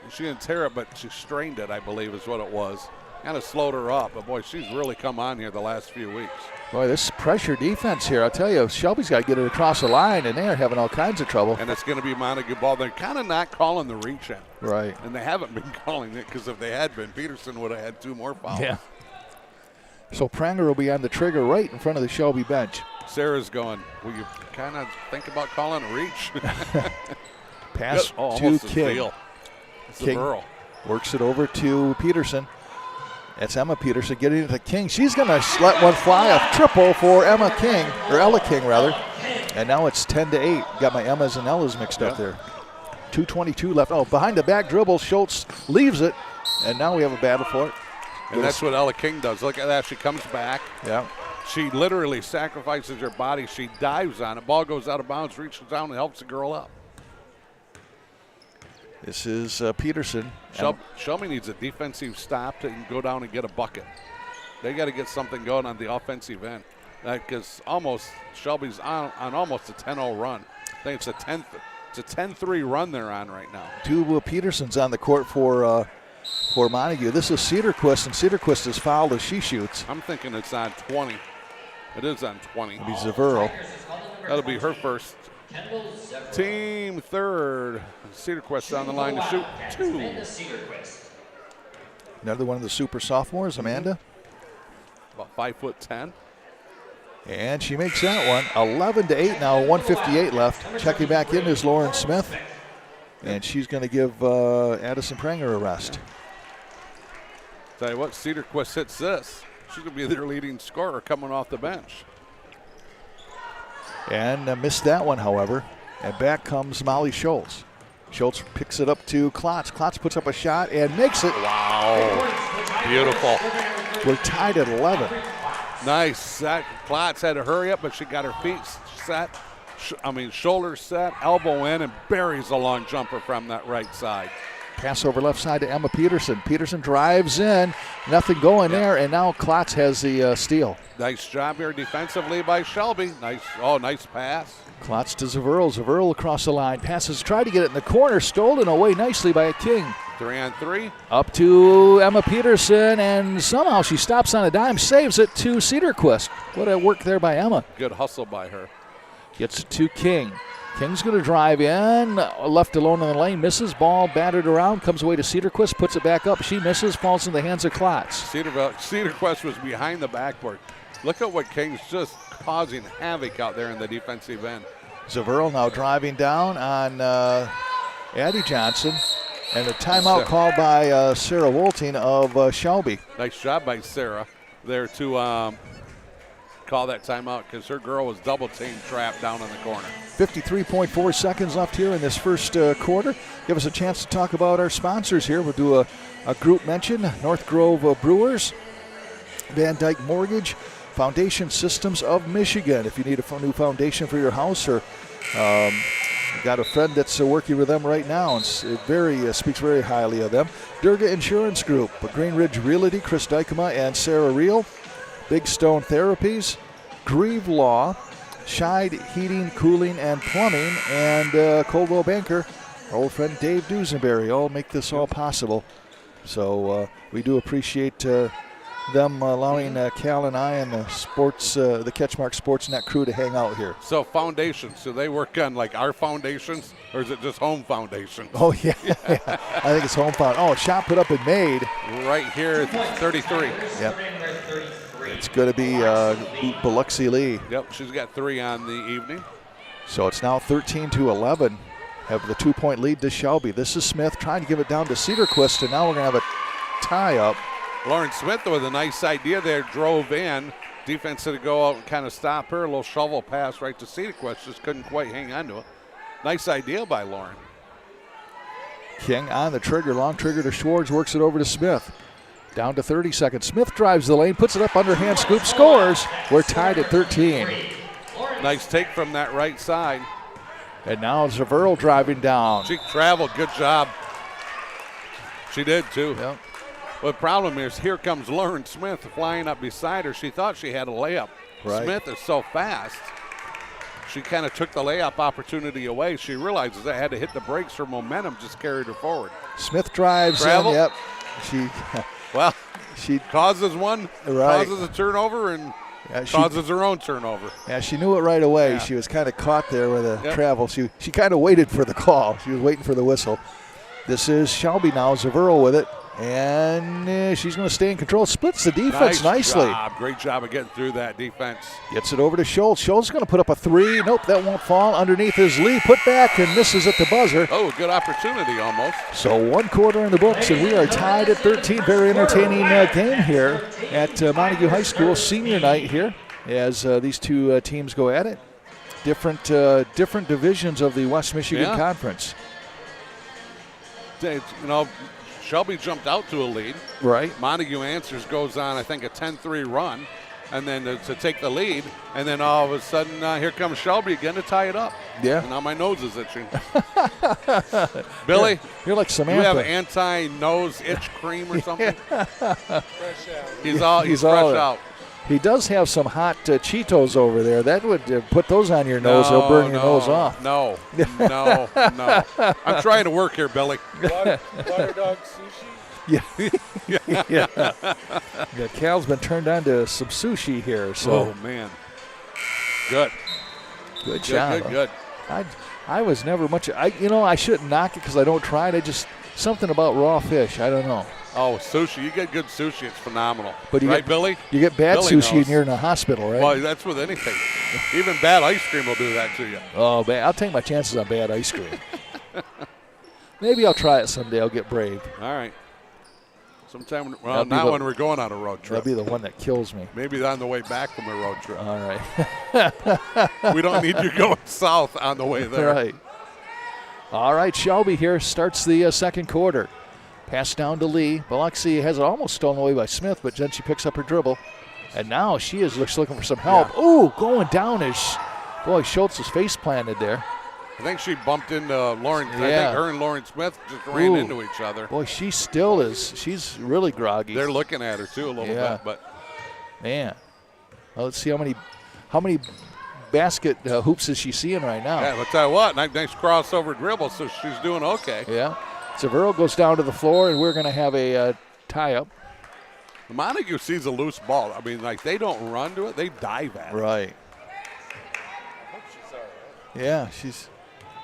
she didn't tear it, but she strained it, I believe is what it was. kind of slowed her up. But, boy, she's really come on here the last few weeks. Boy, this pressure defense here, I'll tell you, Shelby's got to get it across the line, and they are having all kinds of trouble. And it's going to be Montague ball. They're kind of not calling the reach in. Right. And they haven't been calling it because if they had been, Peterson would have had 2 more fouls. Yeah. So Pranger will be on the trigger right in front of the Shelby bench. Sarah's going, will you kind of think about calling a reach? Pass Oh, to almost a King. steal. It's King a Burl. works it over to Peterson. That's Emma Peterson getting it to King. She's going to let one fly, a triple for Ella King, rather. And now it's 10-8. Got my Emmas and Ellas mixed up there. 2:22 left. Oh, behind the back dribble, Schultz leaves it, and now we have a battle for it. And that's what Ella King does. Look at that. She comes back. Yeah. She literally sacrifices her body. She dives on it. Ball goes out of bounds, reaches down, and helps the girl up. This is Peterson. Shelby needs a defensive stop to go down and get a bucket. They got to get something going on the offensive end. Because Shelby's on almost a 10-0 run. I think it's a 10-3 run they're on right now. 2 Petersons on the court for Montague. This is Cedarquist, and Cedarquist is fouled as she shoots. I'm thinking it's on 20. It is on 20. It'll be Zaverl. That'll be her first. Team third. Cedarquist on the line to shoot 2. Another one of the super sophomores, Amanda. About 5'10". And she makes that one. 11-8 now, 1:58 left. Checking back in is Lauren Smith. And she's going to give Addison Pranger a rest. Tell you what, Cedarquist hits this. She's going to be their leading scorer coming off the bench. And missed that one, however. And back comes Molly Schultz. Schultz picks it up to Klotz. Klotz puts up a shot and makes it. Wow. Beautiful. We're tied at 11. Nice. Klotz had to hurry up, but she got her feet set. Shoulders set, elbow in, and buries a long jumper from that right side. Pass over left side to Emma Peterson. Peterson drives in. Nothing going there, and now Klotz has the steal. Nice job here defensively by Shelby. Nice pass. Klotz to Zaverl. Zaverl across the line. Passes, tried to get it in the corner. Stolen away nicely by a King. 3-on-3. Up to Emma Peterson, and somehow she stops on a dime, saves it to Cedarquist. What a work there by Emma. Good hustle by her. Gets it to King. King's going to drive in, left alone in the lane, misses, ball battered around, comes away to Cedarquist, puts it back up. She misses, falls in the hands of Klotz. Cedarquist was behind the backboard. Look at what King's just causing havoc out there in the defensive end. Zaverl now driving down on Addie Johnson, and a timeout called by Sarah Wolting of Shelby. Nice job by Sarah there to call that timeout because her girl was double team trapped down in the corner. 53.4 seconds left here in this first quarter. Give us a chance to talk about our sponsors here. We'll do a group mention. North Grove Brewers, Van Dyke Mortgage, Foundation Systems of Michigan. If you need a new foundation for your house, or you've got a friend that's working with them right now and speaks very highly of them. Durga Insurance Group, Green Ridge Realty, Chris Dykema and Sarah Reel. Big Stone Therapies, Grieve Law, Scheid Heating, Cooling, and Plumbing, and Coldwell Banker, our old friend Dave Dusenberry, all make this all possible. So we do appreciate them allowing Cal and I and the CatchMark SportsNet crew to hang out here. So foundations, do they work on like our foundations, or is it just home foundations? Oh, yeah. I think it's home found. Oh, shot put up and made. Right here, 33. Yep. It's going to be Biloxi Lee. Yep, she's got 3 on the evening. So it's now 13-11. Have the 2-point lead to Shelby. This is Smith trying to give it down to Cedarquist, and now we're going to have a tie-up. Lauren Smith with a nice idea there, drove in. Defense had to go out and kind of stop her. A little shovel pass right to Cedarquist, just couldn't quite hang on to it. Nice idea by Lauren. King on the trigger, long trigger to Schwartz, works it over to Smith. Down to 30 seconds. Smith drives the lane, puts it up, underhand scoop, scores. We're tied at 13. Nice take from that right side. And now Zaverl driving down. She traveled, good job. She did too. Yep. Well, the problem is here comes Lauren Smith flying up beside her. She thought she had a layup. Right. Smith is so fast. She kind of took the layup opportunity away. She realizes that had to hit the brakes. Her momentum just carried her forward. Smith drives Travel. in. Yep. She. Well, She causes one, right. causes a turnover, and she, causes her own turnover. Yeah, she knew it right away. Yeah. She was kind of caught there with a travel. She kind of waited for the call. She was waiting for the whistle. This is Shelby now. Zavero with it. And she's going to stay in control. Splits the defense nicely. Great job of getting through that defense. Gets it over to Schultz. Schultz is going to put up a three. Nope, that won't fall. Underneath is Lee. Put back and misses at the buzzer. Oh, good opportunity almost. So 1 quarter in the books, and we are tied at 13. Very entertaining game here at Montague High School. Senior night here as these two teams go at it. Different divisions of the West Michigan Conference. You know, Shelby jumped out to a lead. Right. Montague answers, goes on, I think, a 10-3 run, and then to take the lead. And then all of a sudden, here comes Shelby again to tie it up. Yeah. And now my nose is itching. Billy, you're like Samantha. You have anti-nose itch cream or something? Fresh out. He's fresh out. He does have some hot Cheetos over there. That would put those on your nose. They'll burn your nose off. No. I'm trying to work here, Billy. Water dog sushi? Yeah. Cal's been turned on to some sushi here. So. Oh, man. Good job. Good. I was never much. I shouldn't knock it because I don't try it. I just something about raw fish. I don't know. Oh, sushi. You get good sushi, it's phenomenal. But right, Billy? You get bad Billy sushi knows. and you're in a hospital, right? Well, that's with anything. Even bad ice cream will do that to you. Oh, I'll take my chances on bad ice cream. Maybe I'll try it someday. I'll get brave. All right. Sometime, not when we're going on a road trip. That'll be the one that kills me. Maybe on the way back from a road trip. All right. We don't need you going south on the way there. Right. All right, Shelby here starts the second quarter. Pass down to Lee. Biloxi has it almost stolen away by Smith, but then she picks up her dribble. And now she is looking for some help. Yeah. Ooh, going down is, boy, Schultz is face planted there. I think she bumped into Lauren. Yeah. I think her and Lauren Smith just ran into each other. Boy, she still is. She's really groggy. They're looking at her, too, a little bit. But man, well, let's see how many basket hoops is she seeing right now. Yeah, I'll tell you what, nice crossover dribble, so she's doing okay. Yeah. Zavero goes down to the floor, and we're going to have a tie-up. Montague sees a loose ball. I mean, like, they don't run to it. They dive at it. Right. I hope she's all right. Yeah, she's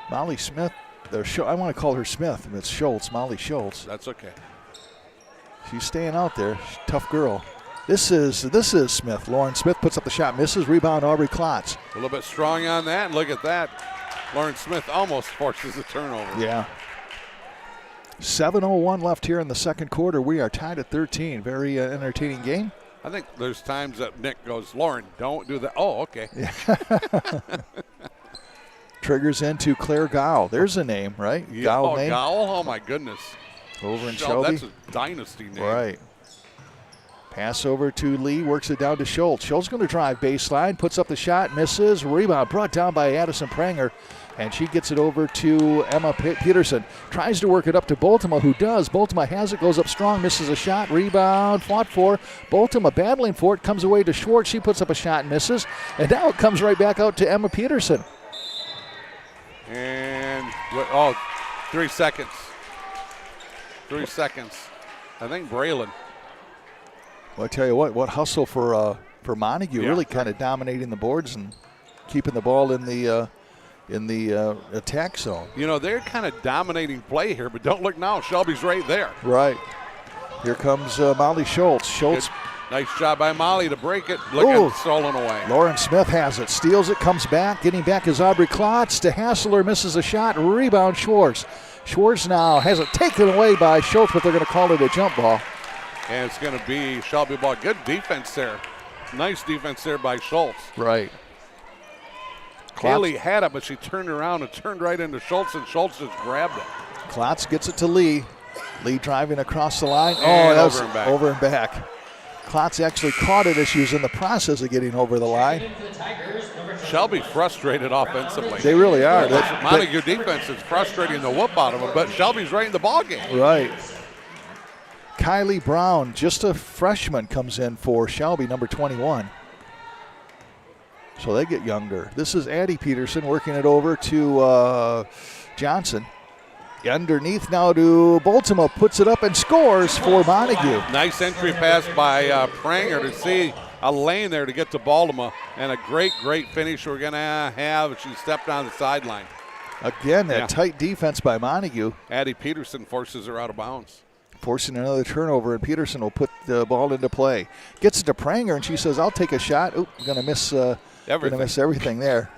Molly Smith. I want to call her Smith, but it's Schultz, Molly Schultz. That's okay. She's staying out there. She's a tough girl. This is Smith. Lauren Smith puts up the shot, misses. Rebound, Aubrey Klotz. A little bit strong on that. Look at that. Lauren Smith almost forces a turnover. Yeah. 7:01 left here in the second quarter. We are tied at 13. Very entertaining game. I think there's times that Nick goes, Lauren, don't do that. Oh, okay. Yeah. Triggers into Claire Gowell. There's a name, right? Yeah. Gowell name. Gowell? Oh, my goodness. Over in Shelby. That's a dynasty name. Right. Pass over to Lee, works it down to Schultz. Schultz going to drive baseline, puts up the shot, misses. Rebound brought down by Addison Pranger, and she gets it over to Emma Peterson. Tries to work it up to Boltima, who does. Boltima has it, goes up strong, misses a shot. Rebound, fought for. Boltima battling for it, comes away to Schwartz. She puts up a shot and misses. And now it comes right back out to Emma Peterson. And, 3 seconds. 3 seconds. I think Braylon. Well, I tell you what hustle for Montague, really kind of dominating the boards and keeping the ball in the attack zone. You know, they're kind of dominating play here, but don't look now. Shelby's right there. Right. Here comes Molly Schultz. Schultz. Nice job by Molly to break it. Looking stolen away. Lauren Smith has it. Steals it, comes back. Getting back is Aubrey Klotz to Hassler. Misses a shot. Rebound Schwartz. Schwartz now has it taken away by Schultz, but they're going to call it a jump ball. And it's going to be Shelby ball. Good defense there. Nice defense there by Schultz. Right. Kaylee had it, but she turned around and turned right into Schultz, and Schultz just grabbed it. Klotz gets it to Lee. Lee driving across the line. And that was over and back. Klotz actually caught it as she was in the process of getting over the line. Shelby frustrated offensively. They really are. Montague defense is frustrating the whoop out of them, but Shelby's right in the ballgame. Right. Kylie Brown, just a freshman, comes in for Shelby, number 21. So they get younger. This is Addie Peterson working it over to Johnson. Underneath now to Baltimore, puts it up and scores for Montague. Nice entry pass by Pranger to see a lane there to get to Baltimore, and a great finish we're going to have. She stepped on the sideline. Again, that tight defense by Montague. Addie Peterson forces her out of bounds. Forcing another turnover, and Peterson will put the ball into play. Gets it to Pranger, and she says, I'll take a shot. Oop, going to miss everything there.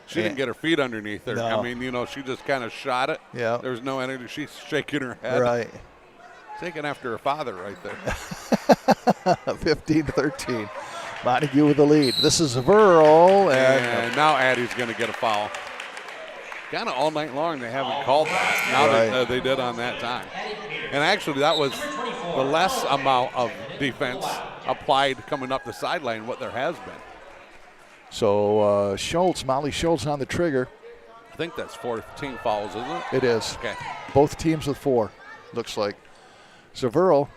She didn't get her feet underneath her. No. I mean, she just kind of shot it. Yeah. There's no energy. She's shaking her head. Right. Taking after her father right there. 15-13. Montague with the lead. This is Verl. And now Addie's going to get a foul. Kind of all night long they haven't called that. Now they did on that time. And actually that was the less amount of defense applied coming up the sideline what there has been. So Molly Schultz on the trigger. I think that's 4 team fouls, isn't it? It is. Okay. Both teams with 4, looks like. Zaverl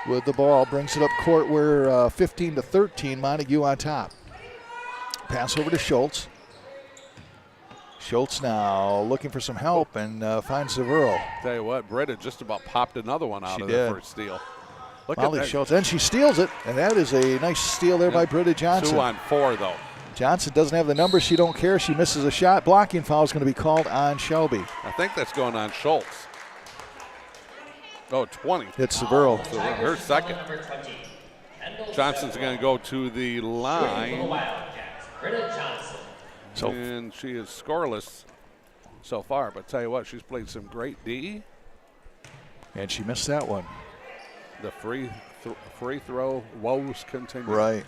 with the ball brings it up court. We're 15-13. Montague on top. Pass over to Schultz. Schultz now looking for some help and finds Zaverl. Tell you what, Britta just about popped another one out of the first steal. Look Molly at that. Schultz, and she steals it, and that is a nice steal there by Britta Johnson. 2 on 4, though. Johnson doesn't have the numbers. She don't care. She misses a shot. Blocking foul is going to be called on Shelby. I think that's going on Schultz. Oh, 20. It's Zaverl. So her second. Johnson's going to go to the line. And she is scoreless so far. But tell you what, she's played some great D. And she missed that one. The free throw woes continue. Right.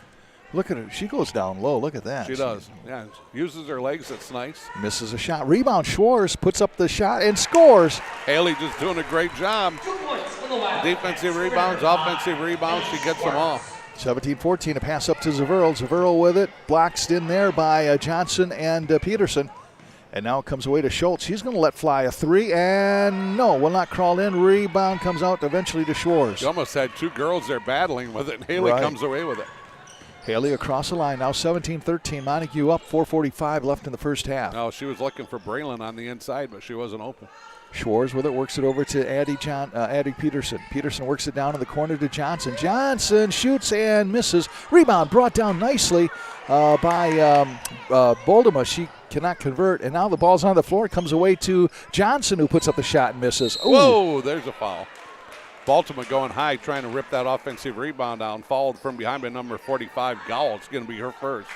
Look at her. She goes down low. Look at that. She does. Yeah. Uses her legs. That's nice. Misses a shot. Rebound. Schwartz puts up the shot and scores. Haley just doing a great job. Defensive rebounds, offensive rebounds. She gets them all. 17-14. A pass up to Zaverl. Zaverl with it. Blocked in there by Johnson and Peterson. And now it comes away to Schultz. He's going to let fly a 3, and no, will not crawl in. Rebound comes out eventually to Schwartz. You almost had 2 girls there battling with it, and Haley comes away with it. Haley across the line, now 17-13. Montague up, 4:45 left in the first half. Oh, she was looking for Braylon on the inside, but she wasn't open. Schwartz with it, works it over to Addie Peterson. Peterson works it down in the corner to Johnson. Johnson shoots and misses. Rebound brought down nicely by Boldema. She cannot convert, and now the ball's on the floor. It comes away to Johnson, who puts up the shot and misses. Ooh. Whoa, there's a foul. Baltimore going high, trying to rip that offensive rebound down. Fouled from behind by number 45, Gowell. It's going to be her first.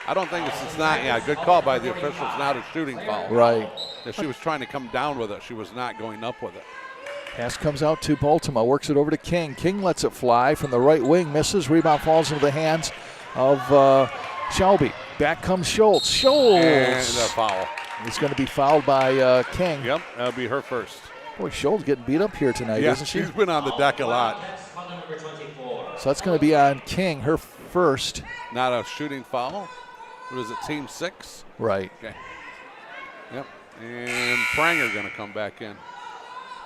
I don't think it's not. Yeah, good call by the officials. Not a shooting foul. Right. If she was trying to come down with it, she was not going up with it. Pass comes out to Baltimore. Works it over to King. King lets it fly from the right wing. Misses. Rebound falls into the hands of Shelby. Back comes Schultz. Schultz. And a foul. He's going to be fouled by King. Yep, that'll be her first. Boy, Schultz getting beat up here tonight, isn't she? She's been on the deck a lot. So that's going to be on King, her first. Not a shooting foul. What is it, team 6? Right. Okay. Yep. And Pranger going to come back in.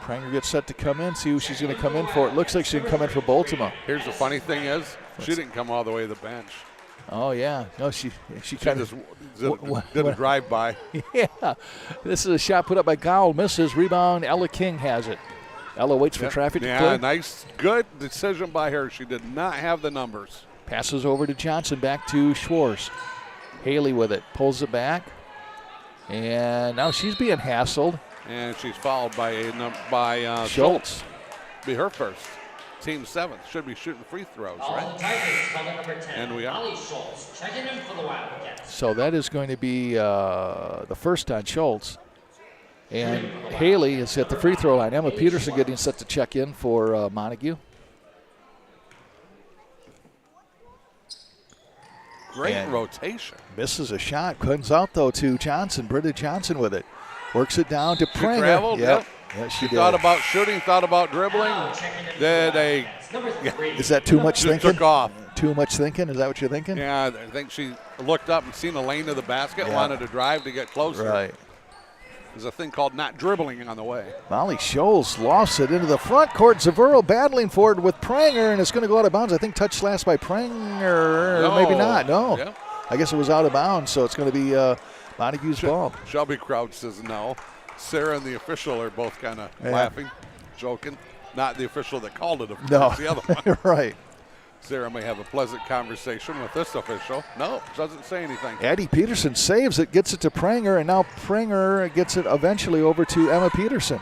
Pranger gets set to come in. See who she's going to come in for. It looks like she can come in for Baltimore. Here's the funny thing is, she didn't come all the way to the bench. Oh, yeah. No, she kind of did a drive-by. Yeah. This is a shot put up by Gowell. Misses. Rebound. Ella King has it. Ella waits for traffic to clear. Yeah, nice, good decision by her. She did not have the numbers. Passes over to Johnson. Back to Schwartz. Haley with it. Pulls it back. And now she's being hassled. And she's fouled by Schultz. Be her first. Team 7th. Should be shooting free throws, right? And we are. So that is going to be the first on Schultz. And Haley is at the free throw line. Emma Peterson getting set to check in for Montague. Great rotation. Misses a shot. Comes out, though, to Johnson. Britta Johnson with it. Works it down to Pranger. She traveled, yep. Yeah, she did. Thought about shooting, thought about dribbling. Then Is that too much thinking? Took off. Too much thinking? Is that what you're thinking? Yeah, I think she looked up and seen the lane to the basket, wanted to drive to get closer. Right. There's a thing called not dribbling on the way. Molly Scholes lost it into the front court. Zaverl battling for it with Pranger, and it's going to go out of bounds. I think touched last by Pranger. No. Maybe not. No. Yep. I guess it was out of bounds, so it's going to be Montague's ball. Shelby crowd says no. Sarah and the official are both kind of laughing, joking. Not the official that called it, of course, No, the other one. right. Sarah may have a pleasant conversation with this official. No, doesn't say anything. Addie Peterson saves it, gets it to Pranger, and now Pranger gets it eventually over to Emma Peterson.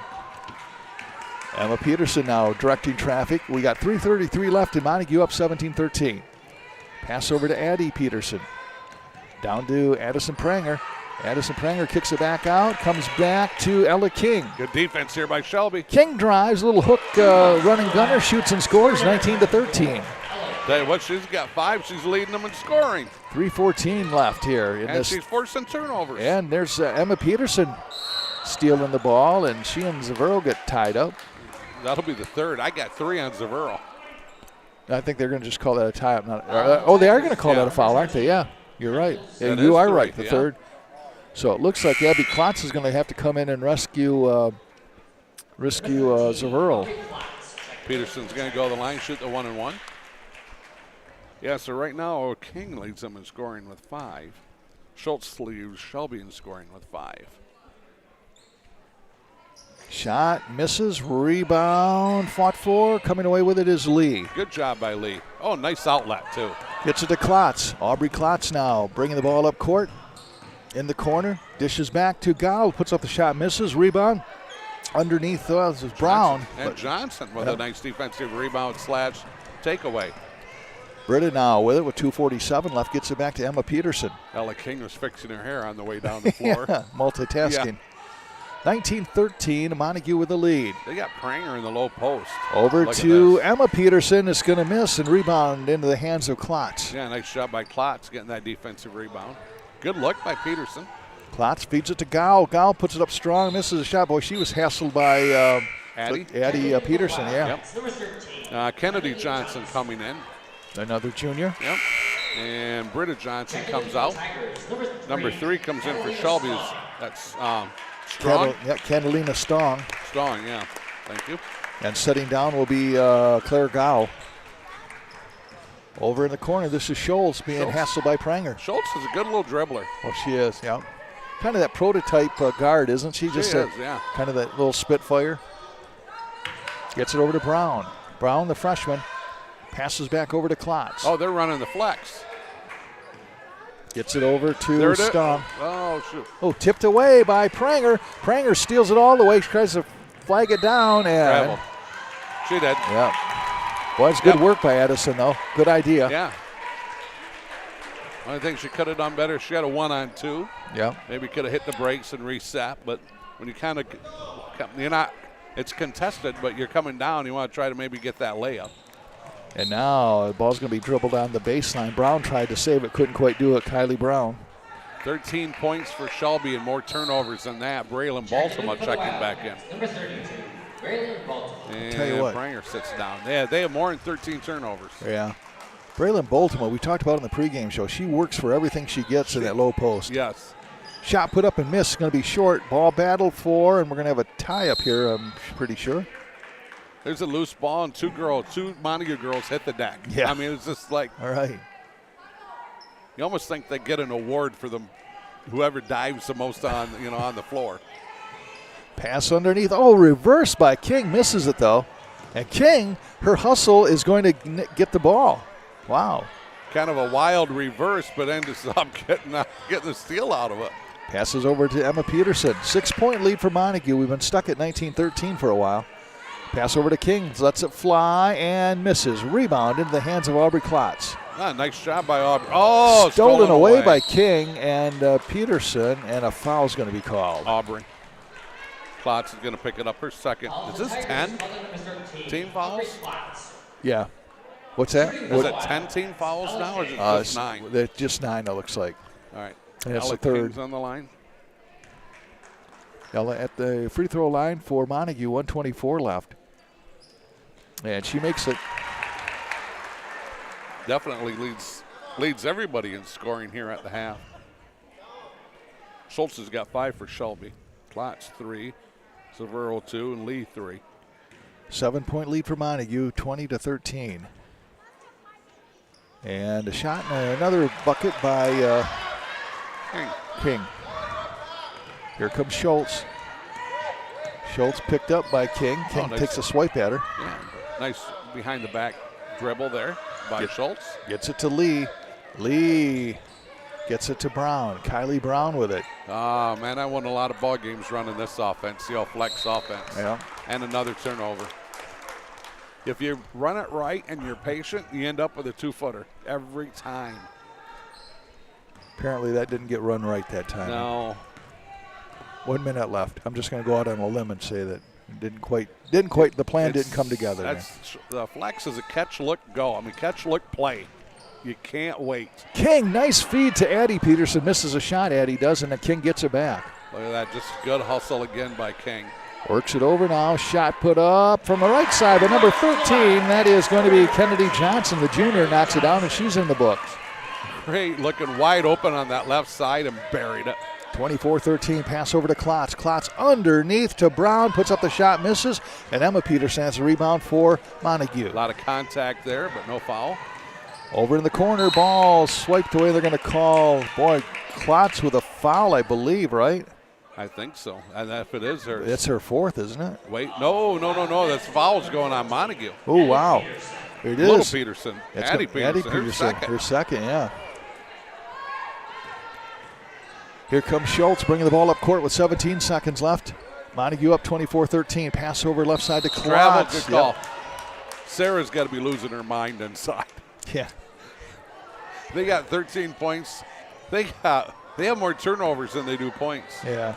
Emma Peterson now directing traffic. We got 3:33 left and Montague up 17-13. Pass over to Addie Peterson. Down to Addison Pranger. Addison Pranger kicks it back out, comes back to Ella King. Good defense here by Shelby. King drives, a little hook running gunner, shoots and scores, 19-13. Tell you what, she's got 5. She's leading them in scoring. 3:14 left here in And this. she's forcing turnovers. And there's Emma Peterson stealing the ball, and she and Zavero get tied up. That'll be the third. I got 3 on Zavero. I think they're going to just call that a tie-up. They are going to call that a foul, aren't they? Yeah, you're right. That You is are three, right, the third. So it looks like Abby Klotz is going to have to come in and rescue Zavero. Peterson's going to go to the line, shoot the 1-and-1. Yeah, so right now King leads them in scoring with 5. Schultz leads Shelby in scoring with 5. Shot misses, rebound, fought for. Coming away with it is Lee. Good job by Lee. Oh, nice outlet, too. Gets it to Klotz. Aubrey Klotz now bringing the ball up court. In the corner, dishes back to Gao, puts up the shot, misses, rebound. Underneath this is Brown. Johnson with a nice defensive rebound / takeaway. Britta now with it with 2:47 left, gets it back to Emma Peterson. Ella King was fixing her hair on the way down the floor. Multitasking. 19-13, Montague with the lead. They got Pranger in the low post. Over Look to at this. Emma Peterson. Is going to miss and rebound into the hands of Klotz. Yeah, nice shot by Klotz getting that defensive rebound. Good look by Peterson. Klotz feeds it to Gao. Gao puts it up strong, misses a shot. Boy, she was hassled by Addie Peterson, yeah. Yep. Kennedy Johnson coming in. Another junior. Yep. And Britta Johnson comes out. Number 3 comes in for Shelby. That's Strong. Catalina Strong. Strong, yeah. Thank you. And setting down will be Claire Gao. Over in the corner, this is Schultz being hassled by Pranger. Schultz is a good little dribbler. Oh, she is, yeah. Kind of that prototype guard, isn't she? Just yeah. Kind of that little spitfire. Gets it over to Brown. Brown, the freshman, passes back over to Klotz. Oh, they're running the flex. Gets it over to Strong. Oh, shoot. Oh, tipped away by Pranger. Pranger steals it all the way. She tries to flag it down. And Travel. She did. Yeah. Boy, it's good work by Edison, though. Good idea. Yeah. I think she could have done better. She had a 1-on-2. Yeah. Maybe could have hit the brakes and reset. But when you you're not, it's contested, but you're coming down. You want to try to maybe get that layup. And now the ball's going to be dribbled on the baseline. Brown tried to save it, couldn't quite do it. Kylie Brown. 13 points for Shelby and more turnovers than that. Braylon Baltimore checking back in. Number 32, Braylon Baltimore. And Tell you what. Pranger sits down. Yeah, they have more than 13 turnovers. Yeah. Braylon Baltimore, we talked about in the pregame show. She works for everything she gets in that low post. Yes. Shot put up and missed. Going to be short. Ball battle for, and we're going to have a tie up here, I'm pretty sure. There's a loose ball, and two Montague girls hit the deck. Yeah. I mean, it's just like, All right. you almost think they get an award for them, whoever dives the most on the floor. Pass underneath. Oh, reverse by King. Misses it, though. And King, her hustle is going to get the ball. Wow. Kind of a wild reverse, but ended up getting the steal out of it. Passes over to Emma Peterson. 6-point lead for Montague. We've been stuck at 19-13 for a while. Pass over to King. Lets it fly and misses. Rebound into the hands of Aubrey Klotz. Nice job by Aubrey. Oh, stolen away by King and Peterson, and a foul's going to be called. Aubrey. Klotz is going to pick it up her second. Is this 10 team fouls? Yeah. What's that? Is it 10 team fouls now, or is it just 9? Just 9, it looks like. All right. And that's Ella the third. King's on the line. Ella at the free throw line for Montague, 1:24 left. And she makes it. Definitely leads everybody in scoring here at the half. Schultz has got 5 for Shelby. Klotz 3, Severo 2, and Lee 3. 7-point lead for Montague, 20-13. And a shot and another bucket by King. Here comes Schultz. Schultz picked up by King. King nice. takes a swipe at her. Yeah, nice behind the back dribble there by Schultz. Gets it to Lee. Lee gets it to Brown. Kylie Brown with it. Oh, man, I won a lot of ball games running this offense, the flex offense. Yeah. And another turnover. If you run it right and you're patient, you end up with a 2-footer every time. Apparently that didn't get run right that time. No. 1 minute left. I'm just going to go out on a limb and say that it didn't quite. The plan didn't come together. The flex is a catch, look, go. I mean, catch, look, play. You can't wait. King, nice feed to Addie Peterson. Misses a shot, Addie does, and then King gets it back. Look at that, just good hustle again by King. Works it over now. Shot put up from the right side by number 13. That is going to be Kennedy Johnson. The junior knocks it down, and she's in the books. Great, looking wide open on that left side and buried it. 24-13, pass over to Klotz. Klotz underneath to Brown, puts up the shot, misses, and Emma Peterson has a rebound for Montague. A lot of contact there, but no foul. Over in the corner, ball swiped away. They're going to call, Klotz with a foul, I believe, right? I think so. And if it is her. It's her fourth, isn't it? Wait, no. That's fouls going on Montague. Oh, wow. It is. Little Peterson. Addie Peterson. Her second, yeah. Here comes Schultz bringing the ball up court with 17 seconds left. Montague up 24-13. Pass over left side to Klotz. Good call. Sarah's got to be losing her mind inside. Yeah. They got 13 points. They have more turnovers than they do points. Yeah.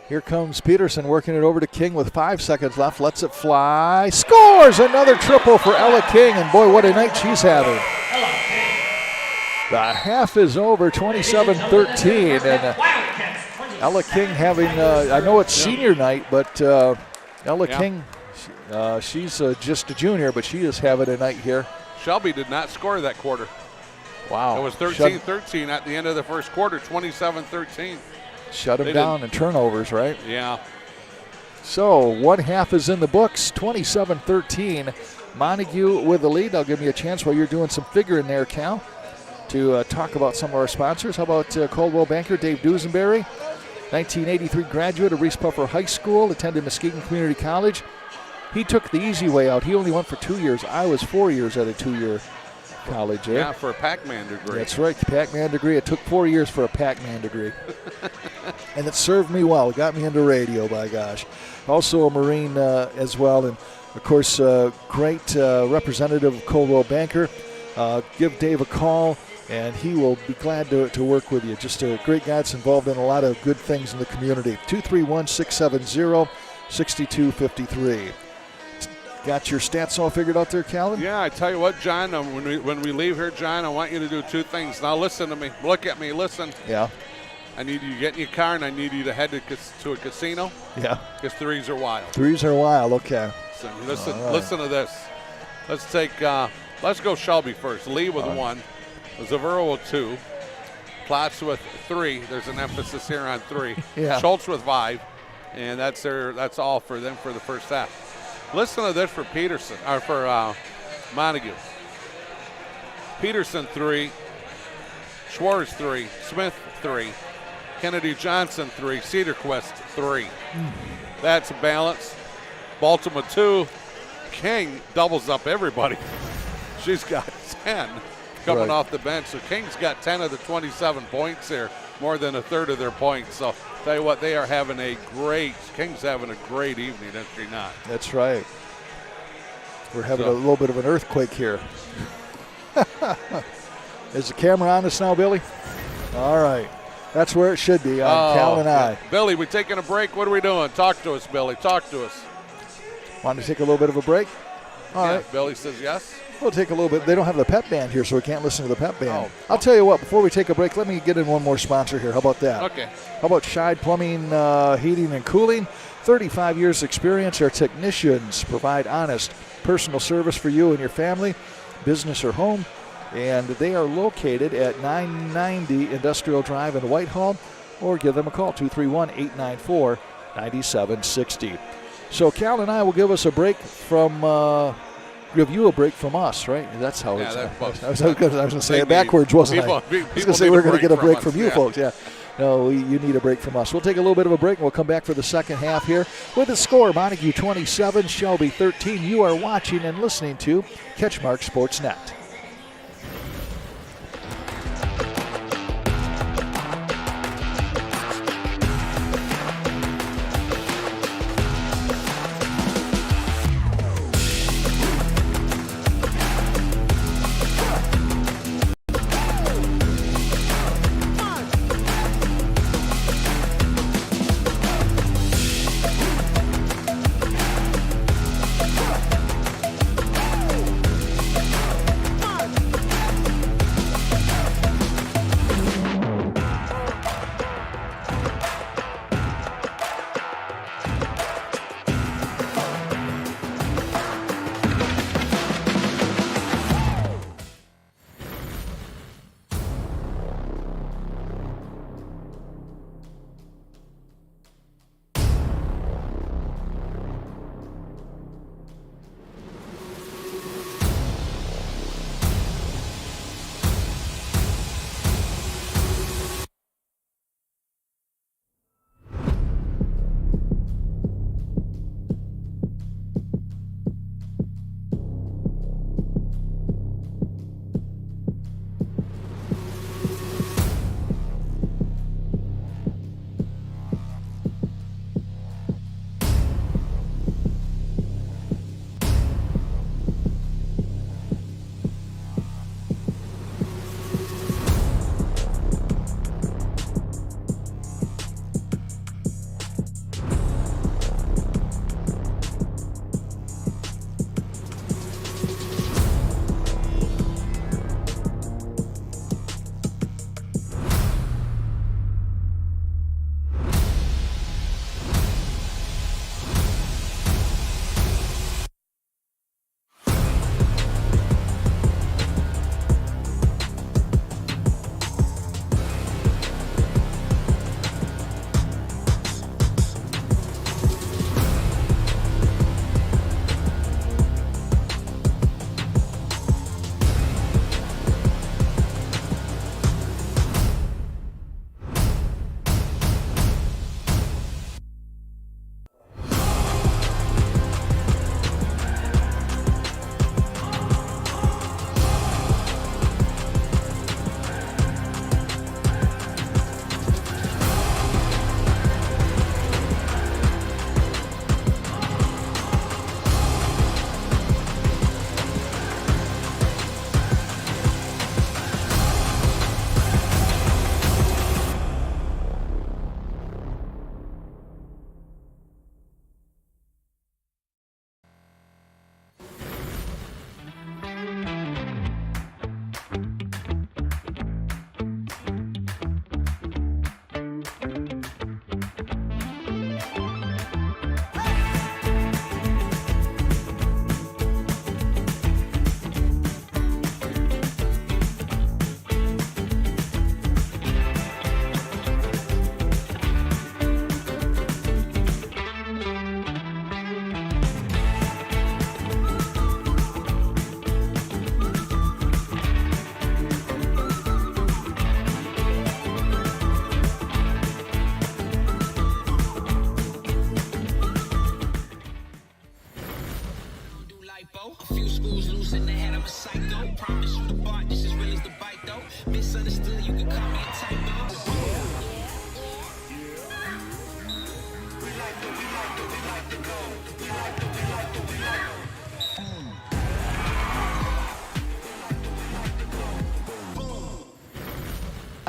Here comes Peterson working it over to King with 5 seconds left. Lets it fly. Scores another triple for Ella King. And boy, what a night she's having. The half is over, 27-13. And Ella King having, I know it's senior night, but Ella King, she's just a junior, but she is having a night here. Shelby did not score that quarter. Wow. It was 13-13 at the end of the first quarter, 27-13. Shut them down in turnovers, right? Yeah. So one half is in the books, 27-13. Montague with the lead. I'll give you a chance while you're doing some figuring there, Cal, to talk about some of our sponsors. How about Coldwell banker Dave Dusenberry, 1983 graduate of Reese Puffer High School, attended Muskegon Community College. He took the easy way out. He only went for 2 years. I was 4 years at a 2-year college. Eh? Yeah, for a Pac-Man degree. That's right, Pac-Man degree. It took 4 years for a Pac-Man degree. And it served me well. It got me into radio, by gosh. Also a Marine as well. And, of course, great representative of Coldwell Banker. Give Dave a call, and he will be glad to work with you. Just a great guy that's involved in a lot of good things in the community. 231-670-6253. Got your stats all figured out there, Calvin? Yeah, I tell you what, John, when we leave here, John, I want you to do two things. Now listen to me. Look at me. Listen. Yeah. I need you to get in your car, and I need you to head to a casino. Yeah. Because threes are wild. Threes are wild. Okay. So listen to this. Let's take. Let's go Shelby first. Lee with 1. Zavero with 2. Klotz with 3. There's an emphasis here on 3. Yeah. Schultz with 5. And that's all for them for the first half. Listen to this for Peterson, or for Montague. Peterson 3, Schwartz 3, Smith 3, Kennedy Johnson 3, Cedarquist 3. That's a balance. Baltimore 2. King doubles up everybody. She's got 10 coming off the bench. So King's got 10 of the 27 points here, more than a third of their points. So tell you what, they are having King's having a great evening, is she not? That's right. We're having a little bit of an earthquake here. Is the camera on us now, Billy? All right. That's where it should be on Cal and I. Billy, we taking a break? What are we doing? Talk to us, Billy. Talk to us. Want to take a little bit of a break? All right. Billy says yes. We'll take a little bit. They don't have the pep band here, so we can't listen to the pep band. I'll tell you what, before we take a break, let me get in one more sponsor here. How about that? Okay. How about Scheid Plumbing, Heating, and Cooling? 35 years experience. Our technicians provide honest personal service for you and your family, business or home. And they are located at 990 Industrial Drive in Whitehall, or give them a call, 231-894-9760. So Cal and I will give us a break from give you a break from us, right? That's how it's. I was going to say it backwards, wasn't I? I was going to say we're going to get a break from you folks, yeah. No, you need a break from us. We'll take a little bit of a break, and we'll come back for the second half here with the score, Montague 27, Shelby 13. You are watching and listening to CatchMark SportsNet.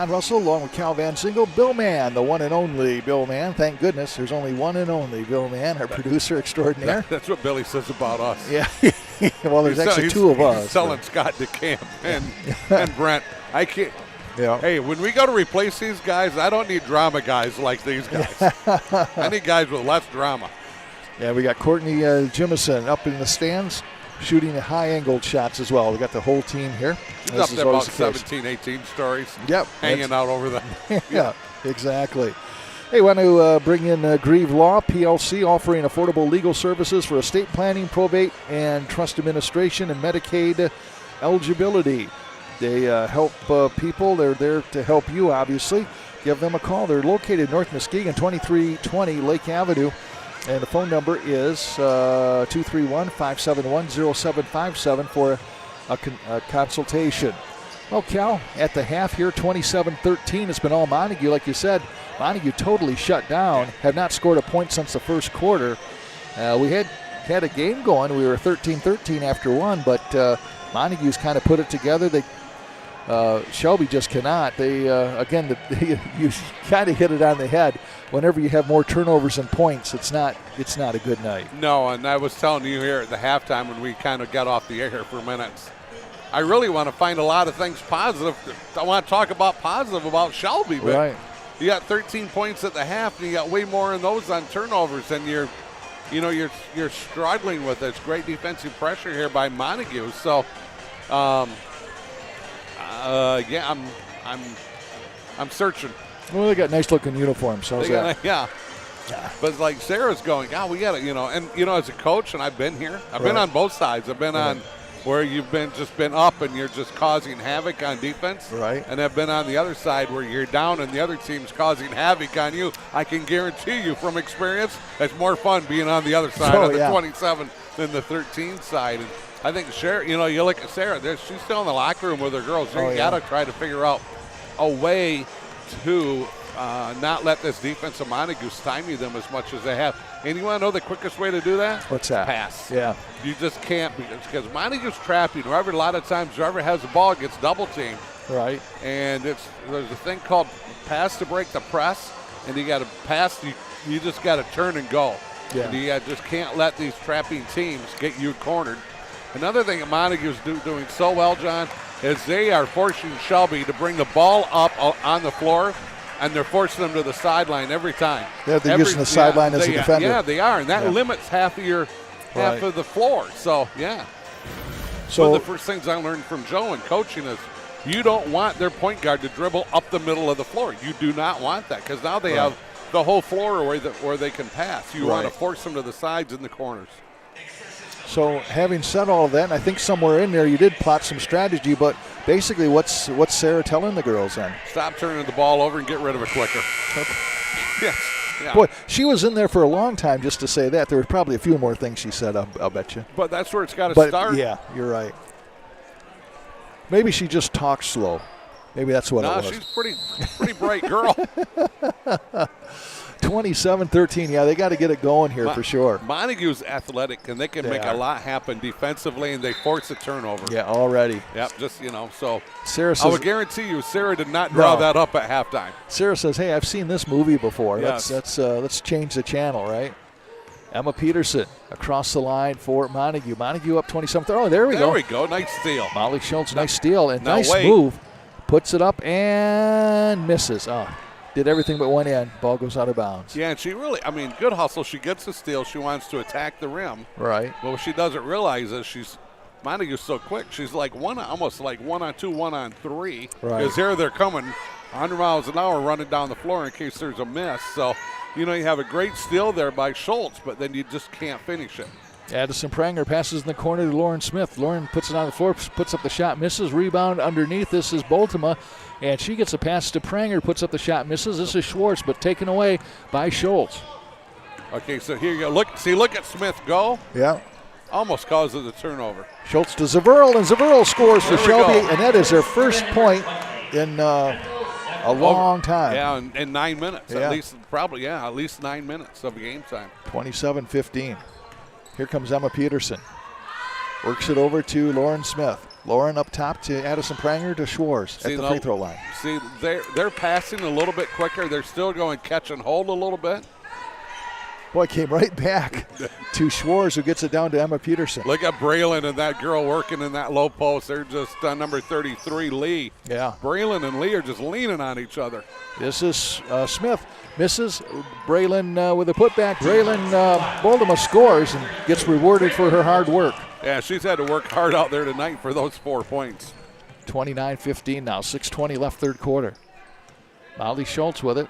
Russell, along with Cal Van Single, Bill Mann, the one and only Bill Mann. Thank goodness there's only one and only Bill Mann, our producer extraordinaire. That's what Billy says about us. Yeah. Well, there's actually two of us. He's selling Scott DeCamp and Brent. I can't. Yeah. Hey, when we go to replace these guys, I don't need drama guys like these guys. I need guys with less drama. Yeah, we got Courtney Jimison up in the stands, shooting the high-angled shots as well. We got the whole team here. He's up there about 17, 18 stories. Yep. Hanging out over there. Yeah, exactly. Hey, want to bring in Grieve Law, PLC, offering affordable legal services for estate planning, probate, and trust administration and Medicaid eligibility. They help people. They're there to help you, obviously. give them a call. They're located North Muskegon, 2320 Lake Avenue. And the phone number is 231-571-0757 for a consultation. Well, Cal, at the half here, 27-13. It's been all Montague. Like you said, Montague totally shut down, have not scored a point since the first quarter. We had a game going. We were 13-13 after one, but Montague's kind of put it together. Shelby just cannot. You kind of hit it on the head. Whenever you have more turnovers than points, it's not a good night. No, and I was telling you here at the halftime when we kind of got off the air here for minutes, I really want to find a lot of things positive. I want to talk about positive about Shelby, but right. You got 13 points at the half, and you got way more in those on turnovers, and you're struggling with this great defensive pressure here by Montague. So, I'm searching. Well, they got nice looking uniforms. So yeah. But it's like Sarah's going, we got to, and as a coach, and I've been here. I've been on both sides. I've been on where you've been up and you're just causing havoc on defense. Right. And I've been on the other side where you're down and the other team's causing havoc on you. I can guarantee you from experience, it's more fun being on the other side of the 27 than the 13 side. And I think Sarah, you look at Sarah, she's still in the locker room with her girls. You got to try to figure out a way to not let this defense of Montague stymie them as much as they have. And you want to know the quickest way to do that? What's that? Pass. Yeah. You just can't, because Montague's trapping. A lot of times whoever has the ball gets double teamed. Right. And there's a thing called pass to break the press, and you got to pass. You just got to turn and go. Yeah. And you just can't let these trapping teams get you cornered. Another thing that Montague's doing so well, John, is they are forcing Shelby to bring the ball up on the floor, and they're forcing them to the sideline every time. Yeah, they're using the sideline as a defender. Yeah, they are, and that limits half of the floor. So, yeah. So one of the first things I learned from Joe in coaching is you don't want their point guard to dribble up the middle of the floor. You do not want that, because now they have the whole floor where they can pass. You want to force them to the sides and the corners. So having said all of that, and I think somewhere in there you did plot some strategy, but basically what's Sarah telling the girls then? Stop turning the ball over and get rid of it quicker. Okay. Yes. Yeah. Boy, she was in there for a long time just to say that. There were probably a few more things she said, I'll bet you. But that's where it's got to start. Yeah, you're right. Maybe she just talks slow. Maybe that's what it was. She's pretty bright girl. 27-13. Yeah, they got to get it going here for sure. Montague's athletic, and they can make a lot happen defensively, and they force a turnover. Yeah, already. Yep, so Sarah says, I would guarantee you Sarah did not draw that up at halftime. Sarah says, hey, I've seen this movie before. Yes. Let's change the channel, right? Emma Peterson across the line for Montague. Montague up 27. Oh, there we go. There we go. Nice steal. Molly Schultz, nice steal, and nice move. Puts it up and misses. Did everything but one end. Ball goes out of bounds. Yeah, and she really, good hustle. She gets the steal. She wants to attack the rim. Right. But what she doesn't realize is Montague's so quick. She's almost like 1-on-2, 1-on-3. Right. Because here they're coming 100 miles an hour running down the floor in case there's a miss. So, you have a great steal there by Schultz, but then you just can't finish it. Addison Pranger passes in the corner to Lauren Smith. Lauren puts it on the floor, puts up the shot, misses. Rebound underneath. This is Boltema, and she gets a pass to Pranger, puts up the shot, misses. This is Schwartz, but taken away by Schultz. Okay, so here you go. Look at Smith go. Yeah. Almost causes a turnover. Schultz to Zaverl, and Zaverl scores for Shelby, and that is their first point in a long time. Yeah, in 9 minutes. Yeah. At least 9 minutes of game time. 27-15. Here comes Emma Peterson. Works it over to Lauren Smith. Lauren up top to Addison Pranger to Schwartz at the free throw line. See, they're passing a little bit quicker. They're still going catch and hold a little bit. Boy, came right back to Schwartz, who gets it down to Emma Peterson. Look at Braylon and that girl working in that low post. They're just number 33, Lee. Yeah. Braylon and Lee are just leaning on each other. This is Smith. Misses. Braylon with a putback. Braylon Boldema scores and gets rewarded for her hard work. Yeah, she's had to work hard out there tonight for those 4 points. 29-15 now. 6:20 left third quarter. Molly Schultz with it.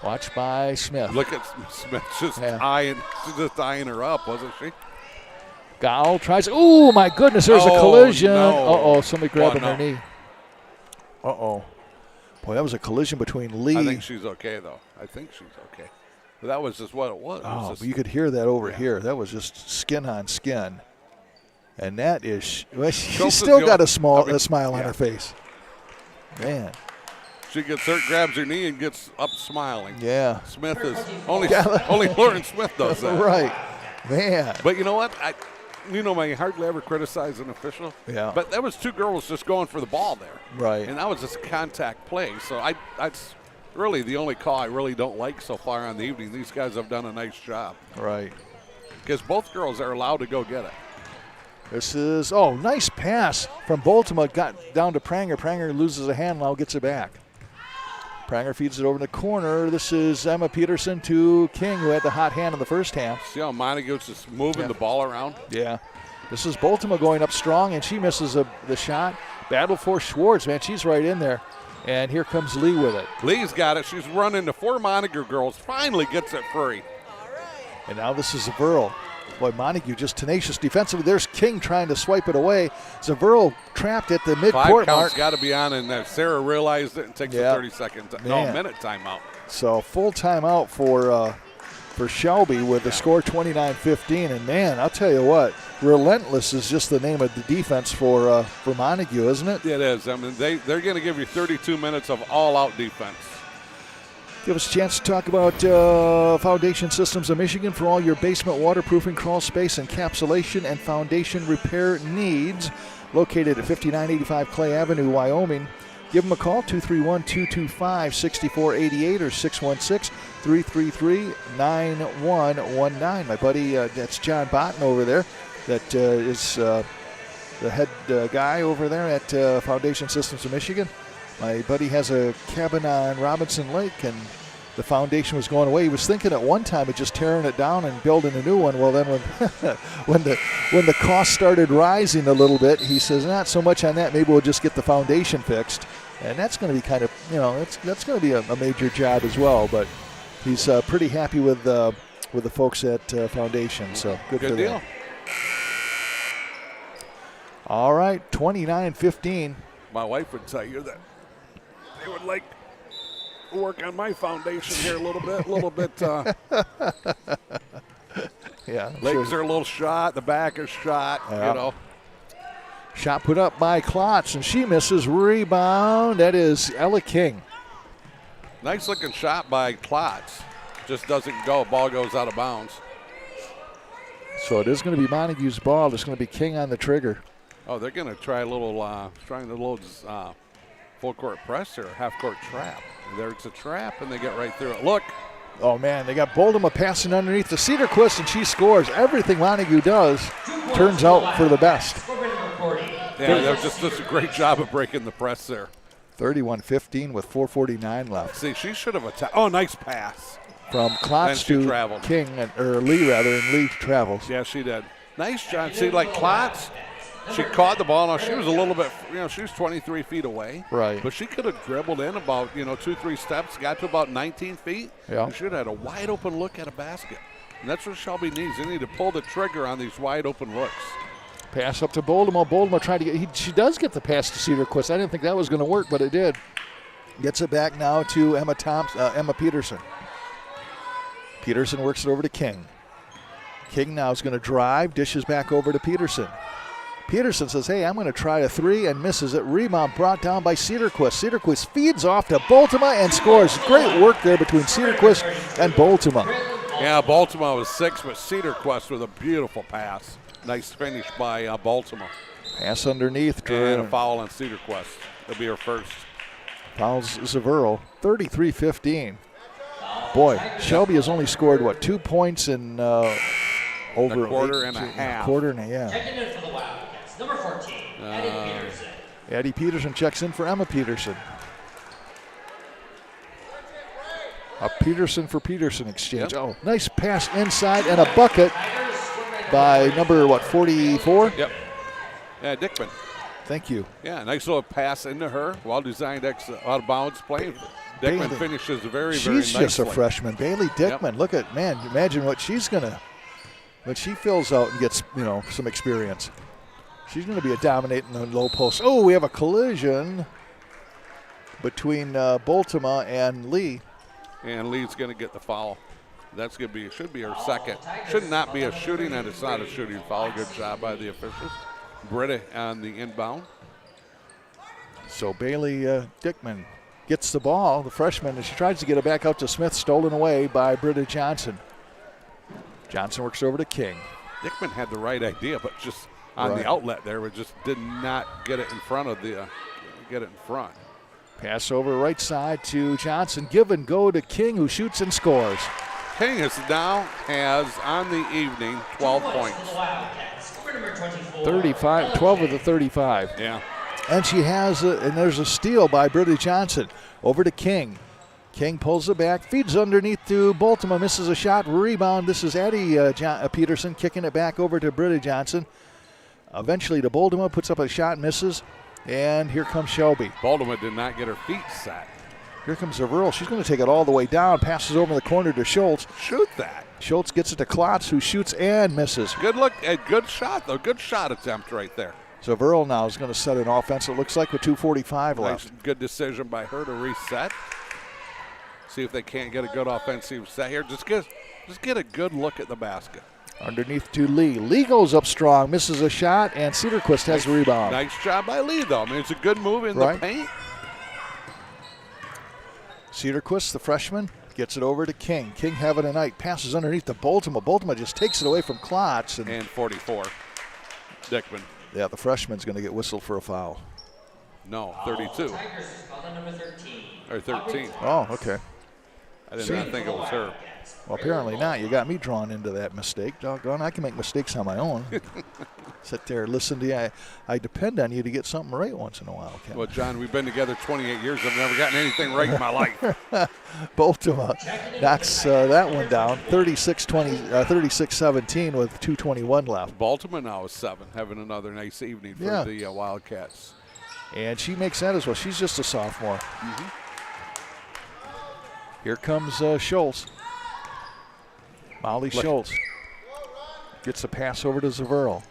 Watched by Smith. Look at Smith just eyeing her up, wasn't she? Gowell tries. Oh, my goodness. There's a collision. No. Somebody grabbing their knee. Boy, that was a collision between Lee. I think she's okay, though. I think she's okay. But that was just what it was. Oh, just, you could hear that over here. That was just skin on skin. And that is, well, she's still got a smile on her face. Man. She gets hurt, grabs her knee, and gets up smiling. Yeah. Smith is only Lauren Smith does that. Right. Man. But you know what? I hardly ever criticize an official. Yeah. But there was two girls just going for the ball there. Right. And that was just a contact play. So that's really the only call I really don't like so far on the evening. These guys have done a nice job. Right. Because both girls are allowed to go get it. This is, nice pass from Baltimore. Got down to Pranger. Pranger loses a hand, now gets it back. Pranger feeds it over in the corner. This is Emma Peterson to King, who had the hot hand in the first half. See how Montague's just moving the ball around? Yeah. This is Baltimore going up strong, and she misses the shot. Battle for Schwartz, man. She's right in there. And here comes Lee with it. Lee's got it. She's run into 4 Montague girls. Finally gets it free. And now this is Zaverl. Boy, Montague just tenacious defensively. There's King trying to swipe it away. Zaverl trapped at the midcourt mark. 5 counts got to be on, and Sarah realized it and takes a 30-second, minute timeout. So full timeout for Shelby with the score 29-15. And, man, I'll tell you what, relentless is just the name of the defense for Montague, isn't it? It is. I mean, they're going to give you 32 minutes of all-out defense. Give us a chance to talk about Foundation Systems of Michigan for all your basement waterproofing, crawl space, encapsulation, and foundation repair needs. Located at 5985 Clay Avenue, Wyoming. Give them a call, 231-225-6488 or 616-333-9119. My buddy, that's John Botten over there. That is the head guy over there at Foundation Systems of Michigan. My buddy has a cabin on Robinson Lake, and the foundation was going away. He was thinking at one time of just tearing it down and building a new one. Well, then when the cost started rising a little bit, he says, not so much on that. Maybe we'll just get the foundation fixed. And that's going to be kind of, that's going to be a major job as well. But he's pretty happy with the folks at Foundation. So good for deal. them. All right, 29-15. My wife would tell you that they would like to work on my foundation here a little bit. Yeah, legs are a little shot, the back is shot, Shot put up by Klotz, and she misses. Rebound. That is Ella King. Nice looking shot by Klotz. Just doesn't go. Ball goes out of bounds. So it is going to be Montague's ball. It's going to be King on the trigger. Oh, they're going to try a little full court press or half court trap. There's a trap, and they get right through it. Look. Oh, man, they got Boldema passing underneath the Cedarquist, and she scores. Everything Montague does turns out for the best. Yeah, they're just a great job of breaking the press there. 31-15 with 4:49 left. See, she should have attacked. Oh, nice pass. From Klotz to traveled. King, or Lee rather, and Lee travels. Yeah, she did. Nice job. See, like Klotz, she caught the ball. Now, she was a little bit, she was 23 feet away. Right. But she could have dribbled in about, 2-3 steps, got to about 19 feet. Yeah. And she would have had a wide open look at a basket. And that's what Shelby needs. They need to pull the trigger on these wide open looks. Pass up to Boldema. Boldema tried to get, she does get the pass to Cedarquist. I didn't think that was going to work, but it did. Gets it back now to Emma Peterson. Peterson works it over to King. King now is going to drive, dishes back over to Peterson. Peterson says, hey, I'm going to try a three, and misses it. Rebound brought down by Cedarquist. Cedarquist feeds off to Boldema and scores. Great work there between Cedarquist and Boldema. Yeah, Boldema was 6, but Cedarquist with a beautiful pass. Nice finish by Boldema. Pass underneath. And a foul on Cedarquist. It'll be her first. Fouls Zaverl. 33-15. Boy, Shelby has only scored, 2 points in over a quarter and a half. Quarter and a half. Checking in for the Wildcats, number 14, Eddie Peterson. Eddie Peterson checks in for Emma Peterson. A Peterson for Peterson exchange. Yep. Oh, nice pass inside and a bucket by number, 44? Yep. Yeah, Dickman. Thank you. Yeah, nice little pass into her. Well-designed out of bounds play. Dickman finishes very, very nicely. She's just a freshman. Bailey Dickman. Yep. Look at, imagine what she's going to, when she fills out and gets, some experience. She's going to be a dominating the low post. Oh, we have a collision. between Boltema and Lee. And Lee's going to get the foul. That's going to be, should be her second. Should not be a shooting, and it's not a shooting foul. Good job by the officials. Britta on the inbound. So Bailey Dickman gets the ball, the freshman, and she tries to get it back out to Smith, stolen away by Britta Johnson. Johnson works over to King. Dickman had the right idea, but just on the outlet there, we just did not get it in front of the, Pass over right side to Johnson. Give and go to King, who shoots and scores. King now has on the evening 12 points. 35, 12 of the 35. Yeah. And she has, and there's a steal by Britta Johnson. Over to King. King pulls it back, feeds underneath to Boltema, misses a shot, rebound. This is Addie Peterson kicking it back over to Britta Johnson. Eventually to Boltema, puts up a shot, misses. And here comes Shelby. Boltema did not get her feet set. Here comes Zavril. She's going to take it all the way down, passes over the corner to Schultz. Shoot that. Schultz gets it to Klotz, who shoots and misses. Good look, a good shot, though. Good shot attempt right there. Zavril now is going to set an offense, it looks like, with 2:45 left. Good decision by her to reset. See if they can't get a good offensive set here. Just get a good look at the basket. Underneath to Lee. Lee goes up strong, misses a shot, and Cedarquist has the rebound. Nice job by Lee, though. I mean, it's a good move in the paint. Cedarquist, the freshman, gets it over to King. King having a night. Passes underneath to Boltema. Boltema just takes it away from Klotz. And 44. Dickman. Yeah, the freshman's going to get whistled for a foul. No, 32. Or 13. Oh, okay. I did not think it was her. Well, apparently not. You got me drawn into that mistake. Doggone, I can make mistakes on my own. Sit there, listen to you. I depend on you to get something right once in a while, Kevin. Well, John, we've been together 28 years. I've never gotten anything right in my life. Boltema knocks that one down, 36-17 with 2:21 left. Baltimore now is 7, having another nice evening for the Wildcats. And she makes that as well. She's just a sophomore. Mm-hmm. Here comes Schultz. Molly Schultz gets a pass over to Zavril.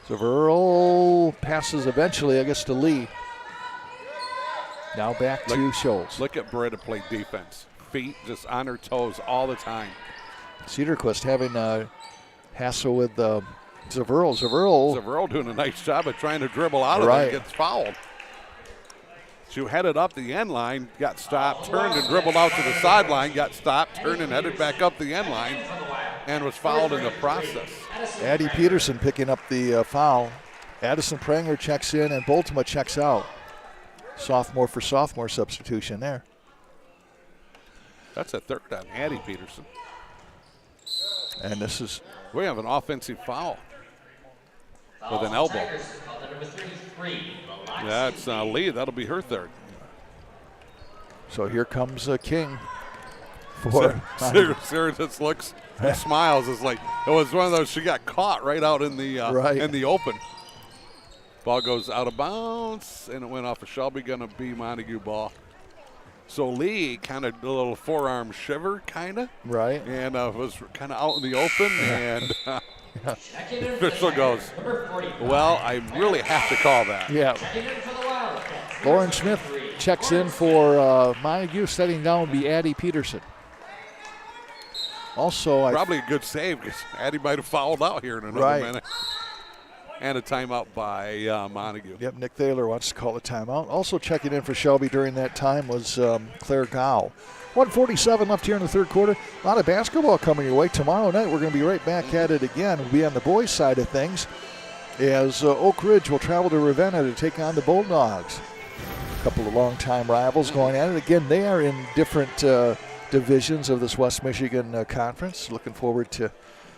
Zavril passes eventually, I guess, to Lee. Now back to Schultz. Look at Britta play defense. Feet just on her toes all the time. Cedarquist having a hassle with Zavril. Zavril doing a nice job of trying to dribble out of it and gets fouled. She headed up the end line, got stopped, turned and dribbled out to the sideline, got stopped, turned and headed back up the end line, and was fouled in the process. Addie Peterson picking up the foul. Addison Pranger checks in and Boltema checks out. Sophomore for sophomore substitution there. That's a third on Addie Peterson. And this is... We have an offensive foul with an elbow. That's Lee. That'll be her third. So here comes King. Sarah just looks and smiles. It's like it was one of those. She got caught right out in the in the open. Ball goes out of bounds and it went off of Shelby. Going to be Montague ball. So Lee kind of did a little forearm shiver, kind of. Right. And was kind of out in the open and. The official goes, well, I really have to call that. Yeah. Lauren Smith checks in for Montague. Setting down would be Addie Peterson. Also, probably a good save because Addie might have fouled out here in another minute. And a timeout by Montague. Yep, Nick Thaler wants to call a timeout. Also checking in for Shelby during that time was Claire Gow. 1:47 left here in the third quarter. A lot of basketball coming your way. Tomorrow night we're going to be right back at it again. We'll be on the boys' side of things as Oak Ridge will travel to Ravenna to take on the Bulldogs. A couple of longtime rivals going at it. Again, they are in different divisions of this West Michigan Conference. Looking forward to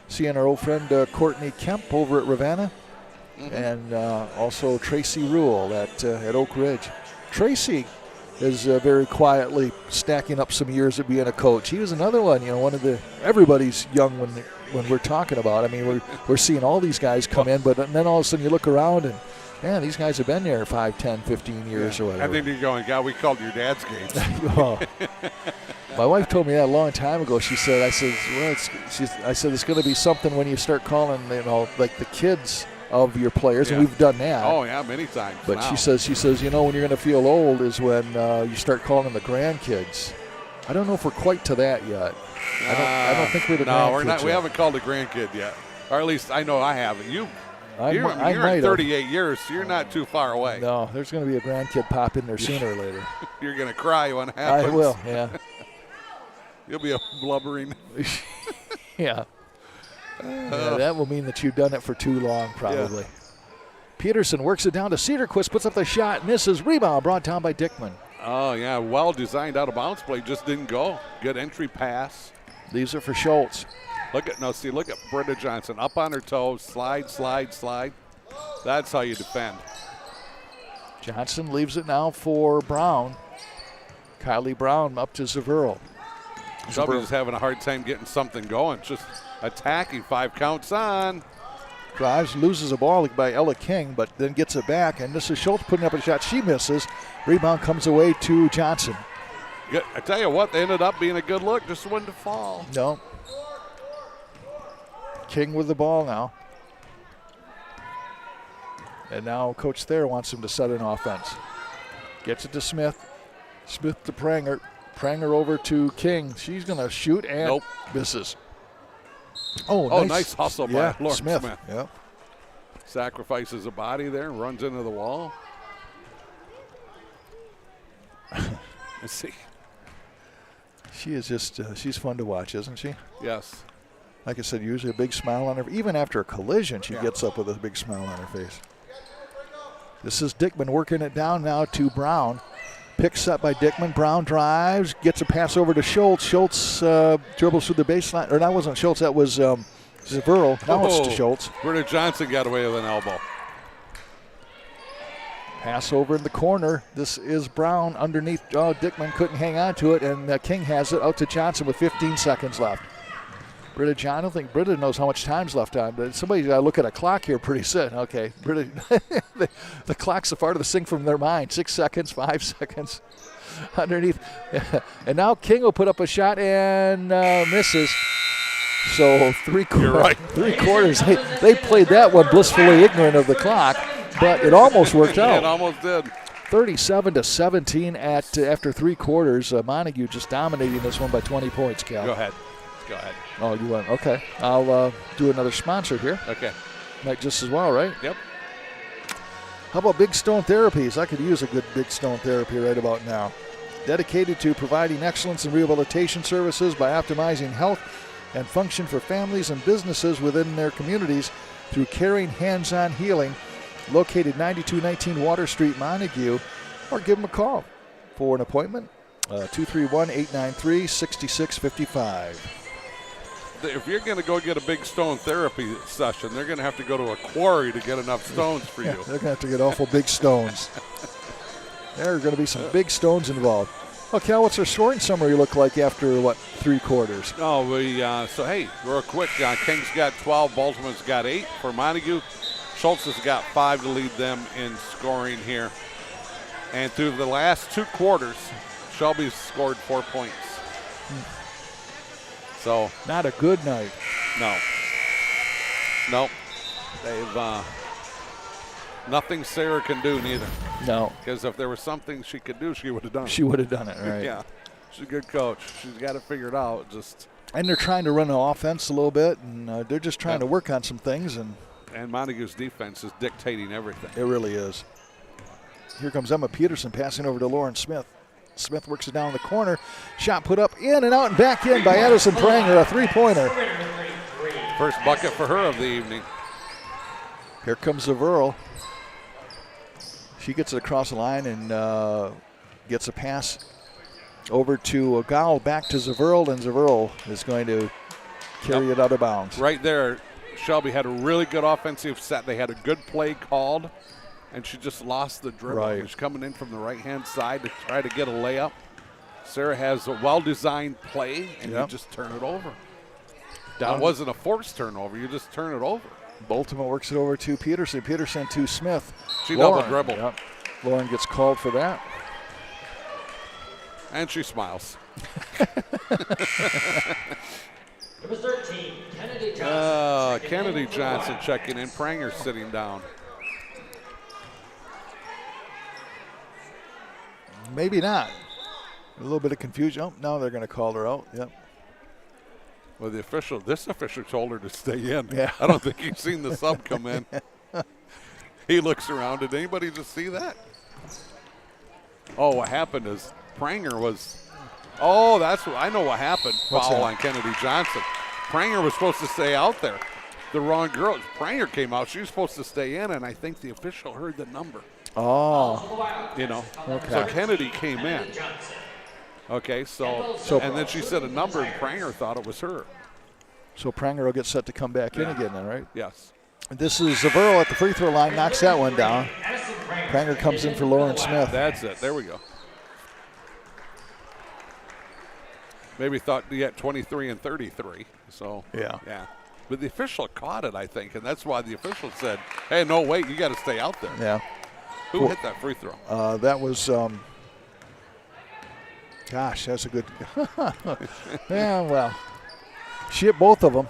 seeing our old friend Courtney Kemp over at Ravenna. And also Tracy Rule at Oak Ridge. Tracy is very quietly stacking up some years of being a coach. He was another one, one of the everybody's young when we're talking about. I mean, we're seeing all these guys come in, but then all of a sudden you look around and, man, these guys have been there 5, 10, 15 years or whatever. I think you're going, God, we called your dad's games. My wife told me that a long time ago. She said, I said, it's going to be something when you start calling, like the kids of your players, and we've done that. Oh, yeah, many times. But now. she says, when you're going to feel old is when you start calling them the grandkids. I don't know if we're quite to that yet. I don't think we're the grandkids. No, we're not. Yet. We haven't called a grandkid yet, or at least I know I haven't. You're might in 38 years, so you're not too far away. No, there's going to be a grandkid pop in there sooner or later. You're going to cry when it happens. I will. Yeah. You'll be a blubbering. Yeah. That will mean that you've done it for too long, probably. Yeah. Peterson works it down to Cedarquist, puts up the shot, misses. Rebound brought down by Dickman. Oh, yeah, well designed out of bounds play, just didn't go. Good entry pass. These are for Schultz. Look at Britta Johnson up on her toes, slide. That's how you defend. Johnson leaves it now for Brown. Kylie Brown up to Zaverl. Shelby's having a hard time getting something going, just attacking. 5 counts on. Drives, loses a ball by Ella King, but then gets it back, and this is Schultz putting up a shot. She misses. Rebound comes away to Johnson. I tell you what, they ended up being a good look, just wouldn't fall. No. King with the ball now. And now Coach Thayer wants him to set an offense. Gets it to Smith. Smith to Pranger. Pranger over to King. She's going to shoot and misses. Oh, nice hustle by Lauren Smith. Yep. Sacrifices a body there, runs into the wall. Let's see. She is just, she's fun to watch, isn't she? Yes. Like I said, usually a big smile on her. Even after a collision, she gets up with a big smile on her face. This is Dickman working it down now to Brown. Picks up by Dickman. Brown drives, gets a pass over to Schultz. Schultz dribbles through the baseline. Or that wasn't Schultz, that was Zaverl. Now it's to Schultz. Britta Johnson got away with an elbow. Pass over in the corner. This is Brown underneath. Oh, Dickman couldn't hang on to it, and King has it out to Johnson with 15 seconds left. Britta John, I don't think Britta knows how much time's left on, but somebody's got to look at a clock here pretty soon. Okay, Britta, the clock's so far to the sink from their mind. 6 seconds, 5 seconds underneath. And now King will put up a shot and misses. So three quarters. They played that one blissfully ignorant of the clock, but it almost worked out. It almost did. 37-17 after 3 quarters. Montague just dominating this one by 20 points, Cal. Go ahead. Oh, you want? Okay. I'll do another sponsor here. Okay. Might just as well, right? Yep. How about Big Stone Therapies? I could use a good Big Stone therapy right about now. Dedicated to providing excellence in rehabilitation services by optimizing health and function for families and businesses within their communities through caring hands-on healing. Located 9219 Water Street, Montague, or give them a call for an appointment. 231-893-6655. If you're going to go get a Big Stone therapy session, they're going to have to go to a quarry to get enough stones for you. They're going to have to get awful big stones. There are going to be some big stones involved. Well, Cal, what's our scoring summary look like after, 3 quarters? Oh, so hey, real quick, King's got 12, Baltimore's got 8 for Montague. Schultz has got 5 to lead them in scoring here. And through the last 2 quarters, Shelby's scored 4 points. So not a good night. No. They've nothing Sarah can do neither. No. Because if there was something she could do, she would have done it. She would have done it, right? Yeah. She's a good coach. She's got it figured out. And they're trying to run an offense a little bit, and they're just trying to work on some things. And Montague's defense is dictating everything. It really is. Here comes Emma Peterson passing over to Lauren Smith. Smith works it down in the corner. Shot put up, in and out and back in by Addison Pranger, a 3-pointer. First bucket for her of the evening. Here comes Zaverl. She gets it across the line and gets a pass over to Gowell, back to Zaverl, and Zaverl is going to carry it out of bounds. Right there, Shelby had a really good offensive set. They had a good play called, and she just lost the dribble. Right. She's coming in from the right-hand side to try to get a layup. Sarah has a well-designed play, and you just turn it over. It wasn't a forced turnover. You just turn it over. Baltimore works it over to Peterson. Peterson to Smith. She double dribbled. Yep. Lauren gets called for that. And she smiles. Number 13, Kennedy Johnson. Kennedy Johnson checking in. Pranger sitting down. Maybe not. A little bit of confusion. Oh, now they're going to call her out. Yep. Well, this official told her to stay in. Yeah. I don't think he's seen the sub come in. He looks around. Did anybody just see that? Oh, what happened is Pranger was. Oh, I know what happened. What's Foul that? on Kennedy Johnson. Pranger was supposed to stay out there. The wrong girl. Pranger came out. She was supposed to stay in, and I think the official heard the number. Oh. You know. Okay. So Kennedy came in. Okay, so and then she said a number, and Pranger thought it was her. So Pranger will get set to come back in again then, right? Yes. This is Zaverl at the free throw line, knocks that one down. Pranger comes in for Lauren Smith. That's it. There we go. Maybe thought he had 23 and 33. So Yeah. But the official caught it, I think, and that's why the official said, "Hey, no, wait, you got to stay out there." Yeah. Who hit that free throw? That was, gosh, that's a good. Yeah, well, she hit both of them.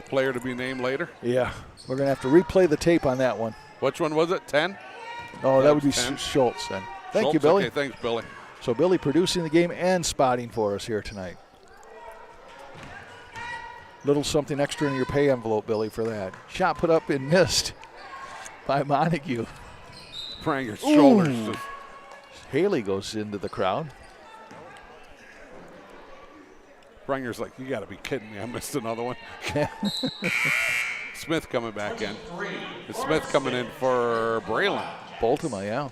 Player to be named later. Yeah, we're going to have to replay the tape on that one. Which one was it? 10? Oh, that would be 10. Schultz then. Thank you, Schultz? Billy. Okay, thanks, Billy. So Billy producing the game and spotting for us here tonight. Little something extra in your pay envelope, Billy, for that. Shot put up and missed by Montague. Pranger's shoulders. Ooh. Just, Haley goes into the crowd. Pranger's like, you got to be kidding me. I missed another one. Smith coming back in. It's Smith coming in for Braylon. Baltimore, yeah.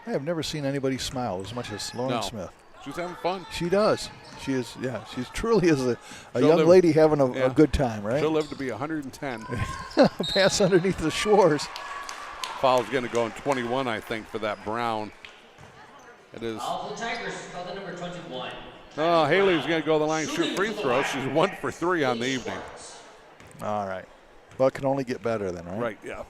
I have never seen anybody smile as much as Lauren No. Smith. She's having fun. She does. She is, yeah. She's truly is a She'll young live- lady having a yeah. good time, right? She'll live to be 110. Pass underneath the shores. Foul's going to go in 21, I think, for that Brown. It is. All the Tigers call the number 21. Oh, Haley's going to go to the line and shoot free throws. She's 1 for 3 on the evening. All right. Well, it can only get better then, right? Right, yeah.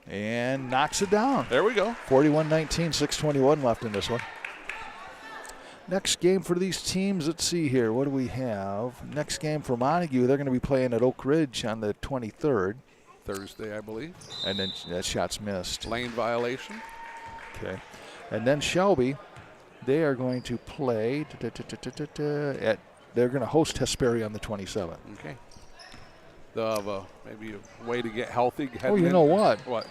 And knocks it down. There we go. 41-19, 6:21 left in this one. Next game for these teams, let's see here. What do we have? Next game for Montague, they're going to be playing at Oak Ridge on the 23rd. Thursday, I believe. And then that shot's missed. Lane violation. Okay. And then Shelby, they are going to play they're going to host Hesperia on the 27th. Okay. They'll have maybe a way to get healthy. Oh, you know what? What?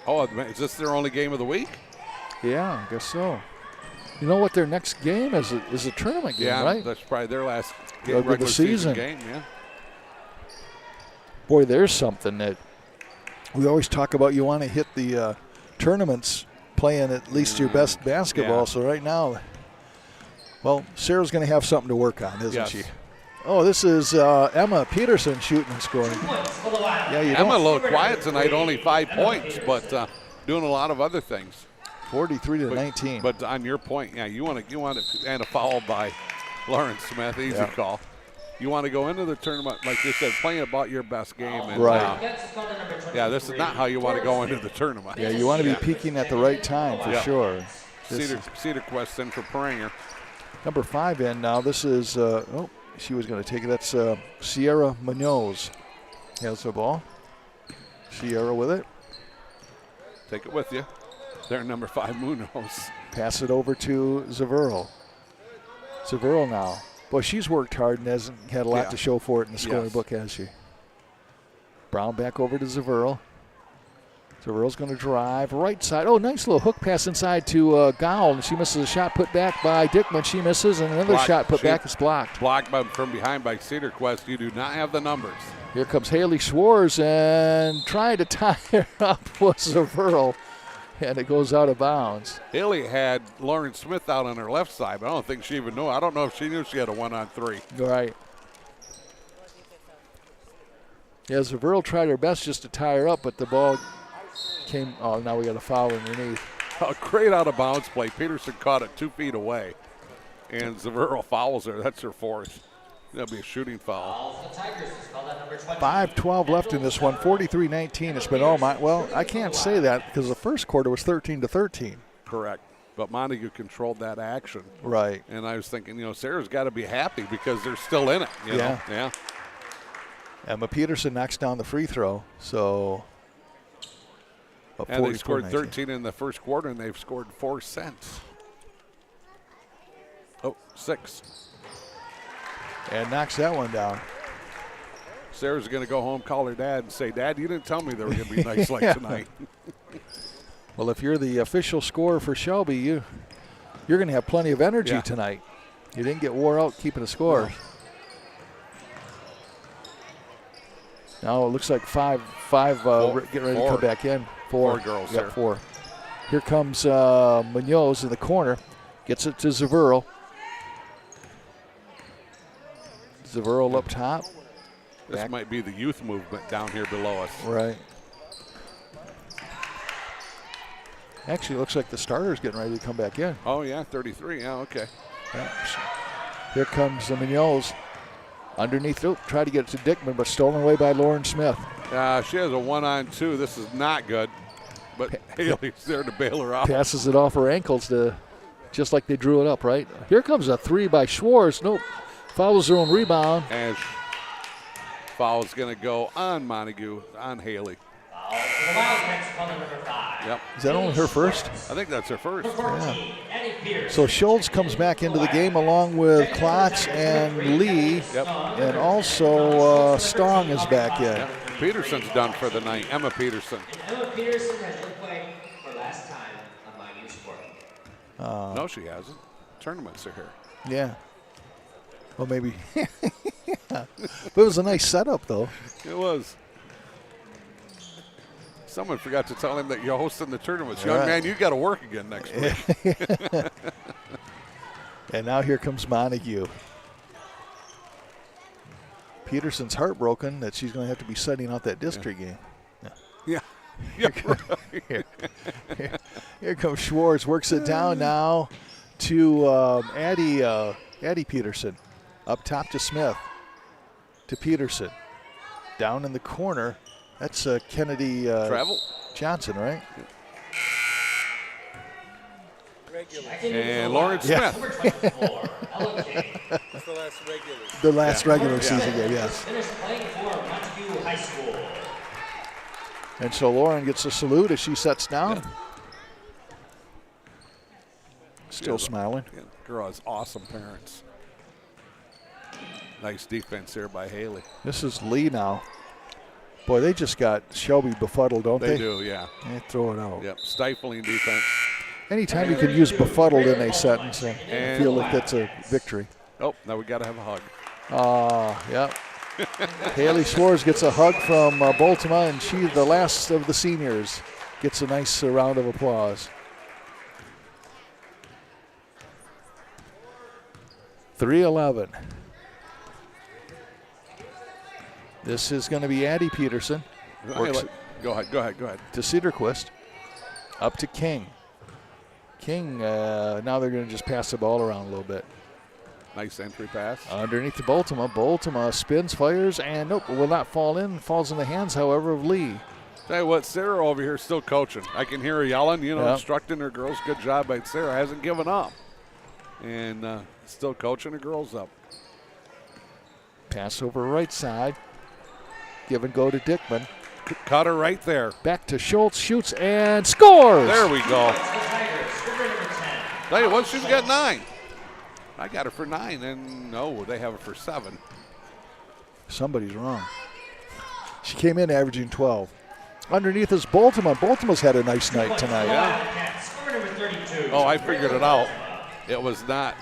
Oh, is this their only game of the week? Yeah, I guess so. You know what their next game is? Is a tournament game, Yeah, right? that's probably their last game, Of the regular season season. game, yeah. Boy, there's something that we always talk about. You want to hit the tournaments playing at least your best basketball. Yeah. So right now, well, Sarah's going to have something to work on, isn't Yes. she? Oh, this is Emma Peterson shooting and scoring. Yeah, you Emma a don't. little quiet tonight, only 5 points, but doing a lot of other things. 43-19. But on your point, yeah, you want to, and a foul by Lauren Smith, easy Yeah. call. You want to go into the tournament, like you said, playing about your best game. And, Right. yeah, this is not how you want to go into the tournament. Yeah, you want to be peaking at the right time for Yeah. sure. This Cedar Quest in for Pranger. Number 5 in now. This is, she was going to take it. That's Sierra Munoz has the ball. Sierra with it. Take it with you. They're number 5, Munoz. Pass it over to Zaverl. Zaverl now. Boy, she's worked hard and hasn't had a lot Yeah. to show for it in the scoring Yes. book, has she? Brown back over to Zaverl. Zaverl's going to drive right side. Oh, nice little hook pass inside to Gowell. And she misses a shot put back by Dickman. She misses, and another Blocked. shot put She- back is blocked. Blocked from behind by Cedar Quest. You do not have the numbers. Here comes Haley Schwartz and trying to tie her up was Zaverl. And it goes out of bounds. Haley had Lauren Smith out on her left side, but I don't think she even knew. I don't know if she knew she had a 1-on-3. Right. Yeah, Zaverl tried her best just to tie her up, but the ball came. Oh, now we got a foul underneath. A great out of bounds play. Peterson caught it 2 feet away, and Zaverl fouls her. That's her 4th. That'll be a shooting foul. The Tigers is called at number 20. 5:12 left in this one. 43-19. It's been all my. Well, I can't say that because the first quarter was 13-13. Correct. But Montague controlled that action. Right. And I was thinking, Sarah's got to be happy because they're still in it. You know? Yeah. Emma Peterson knocks down the free throw. So. And they scored 13 in the first quarter, and they've scored 4 since. 6. And knocks that one down. Sarah's going to go home, call her dad, and say, Dad, you didn't tell me they were going to be nice like tonight. Well, if you're the official scorer for Shelby, you're going to have plenty of energy tonight. You didn't get wore out keeping a score. No. Now it looks like five getting ready to come back in. Four girls there. there. 4. Here comes Munoz in the corner. Gets it to Zaverl. Zaverl up top. This might be the youth movement down here below us. Right. Actually, it looks like the starter's getting ready to come back in. Oh, yeah, 33. Yeah, okay. Yeah. Here comes Munoz. Underneath, try to get it to Dickman, but stolen away by Lauren Smith. She has a 1-on-2. This is not good. But Haley's there to bail her out. Passes it off her ankles just like they drew it up, right? Here comes a 3 by Schwartz. Nope. Follows her own rebound. And foul's going to go on Montague, on Haley. Yep. Is that only her first? I think that's her first. Yeah. So Schultz comes back into the game along with Klotz and Lee. Yep. And also Stong is back in. Yep. Peterson's done for the night. Emma Peterson. And Emma Peterson has looked like her last time on my new sport. No, she hasn't. Tournaments are here. Yeah. Well, maybe. But it was a nice setup, though. It was. Someone forgot to tell him that you're hosting the tournaments. Young man, you got to work again next week. And now here comes Montague. Peterson's heartbroken that she's going to have to be setting out that district game. Yeah. Here comes Schwartz. Works it down now to Addie Peterson. Up top to Smith. To Peterson. Down in the corner. That's Kennedy Johnson, right? And Lauren Smith. That's the last regular. The last regular season game, yes. Finished playing for Montague High School. And so Lauren gets a salute as she sets down. Yeah. Still smiling. Yeah, girl has awesome parents. Nice defense here by Haley. This is Lee now. Boy, they just got Shelby befuddled, don't they? They do, yeah. They throw it out. Yep, stifling defense. Anytime you can use befuddled in a sentence, I feel like that's a victory. Oh, now we got to have a hug. Yep. Haley Schwartz gets a hug from Baltimore, and she, the last of the seniors, gets a nice round of applause. 3:11. This is going to be Addie Peterson. Go ahead. To Cedarquist. Up to King. King, now they're going to just pass the ball around a little bit. Nice entry pass. Underneath to Baltimore. Baltimore spins, fires, and nope, will not fall in. Falls in the hands, however, of Lee. Tell you what, Sarah over here is still coaching. I can hear her yelling, instructing her girls. Good job by Sarah. Hasn't given up. And still coaching her girls up. Pass over right side. Give and go to Dickman. Cut her right there. Back to Schultz, shoots and scores. There we go. Tell you what, she's got 9. I got her for 9, and no, they have her for 7. Somebody's wrong. She came in averaging 12. Underneath is Baltimore. Baltimore's had a nice night tonight. Yeah. Oh, I figured it out. It was not,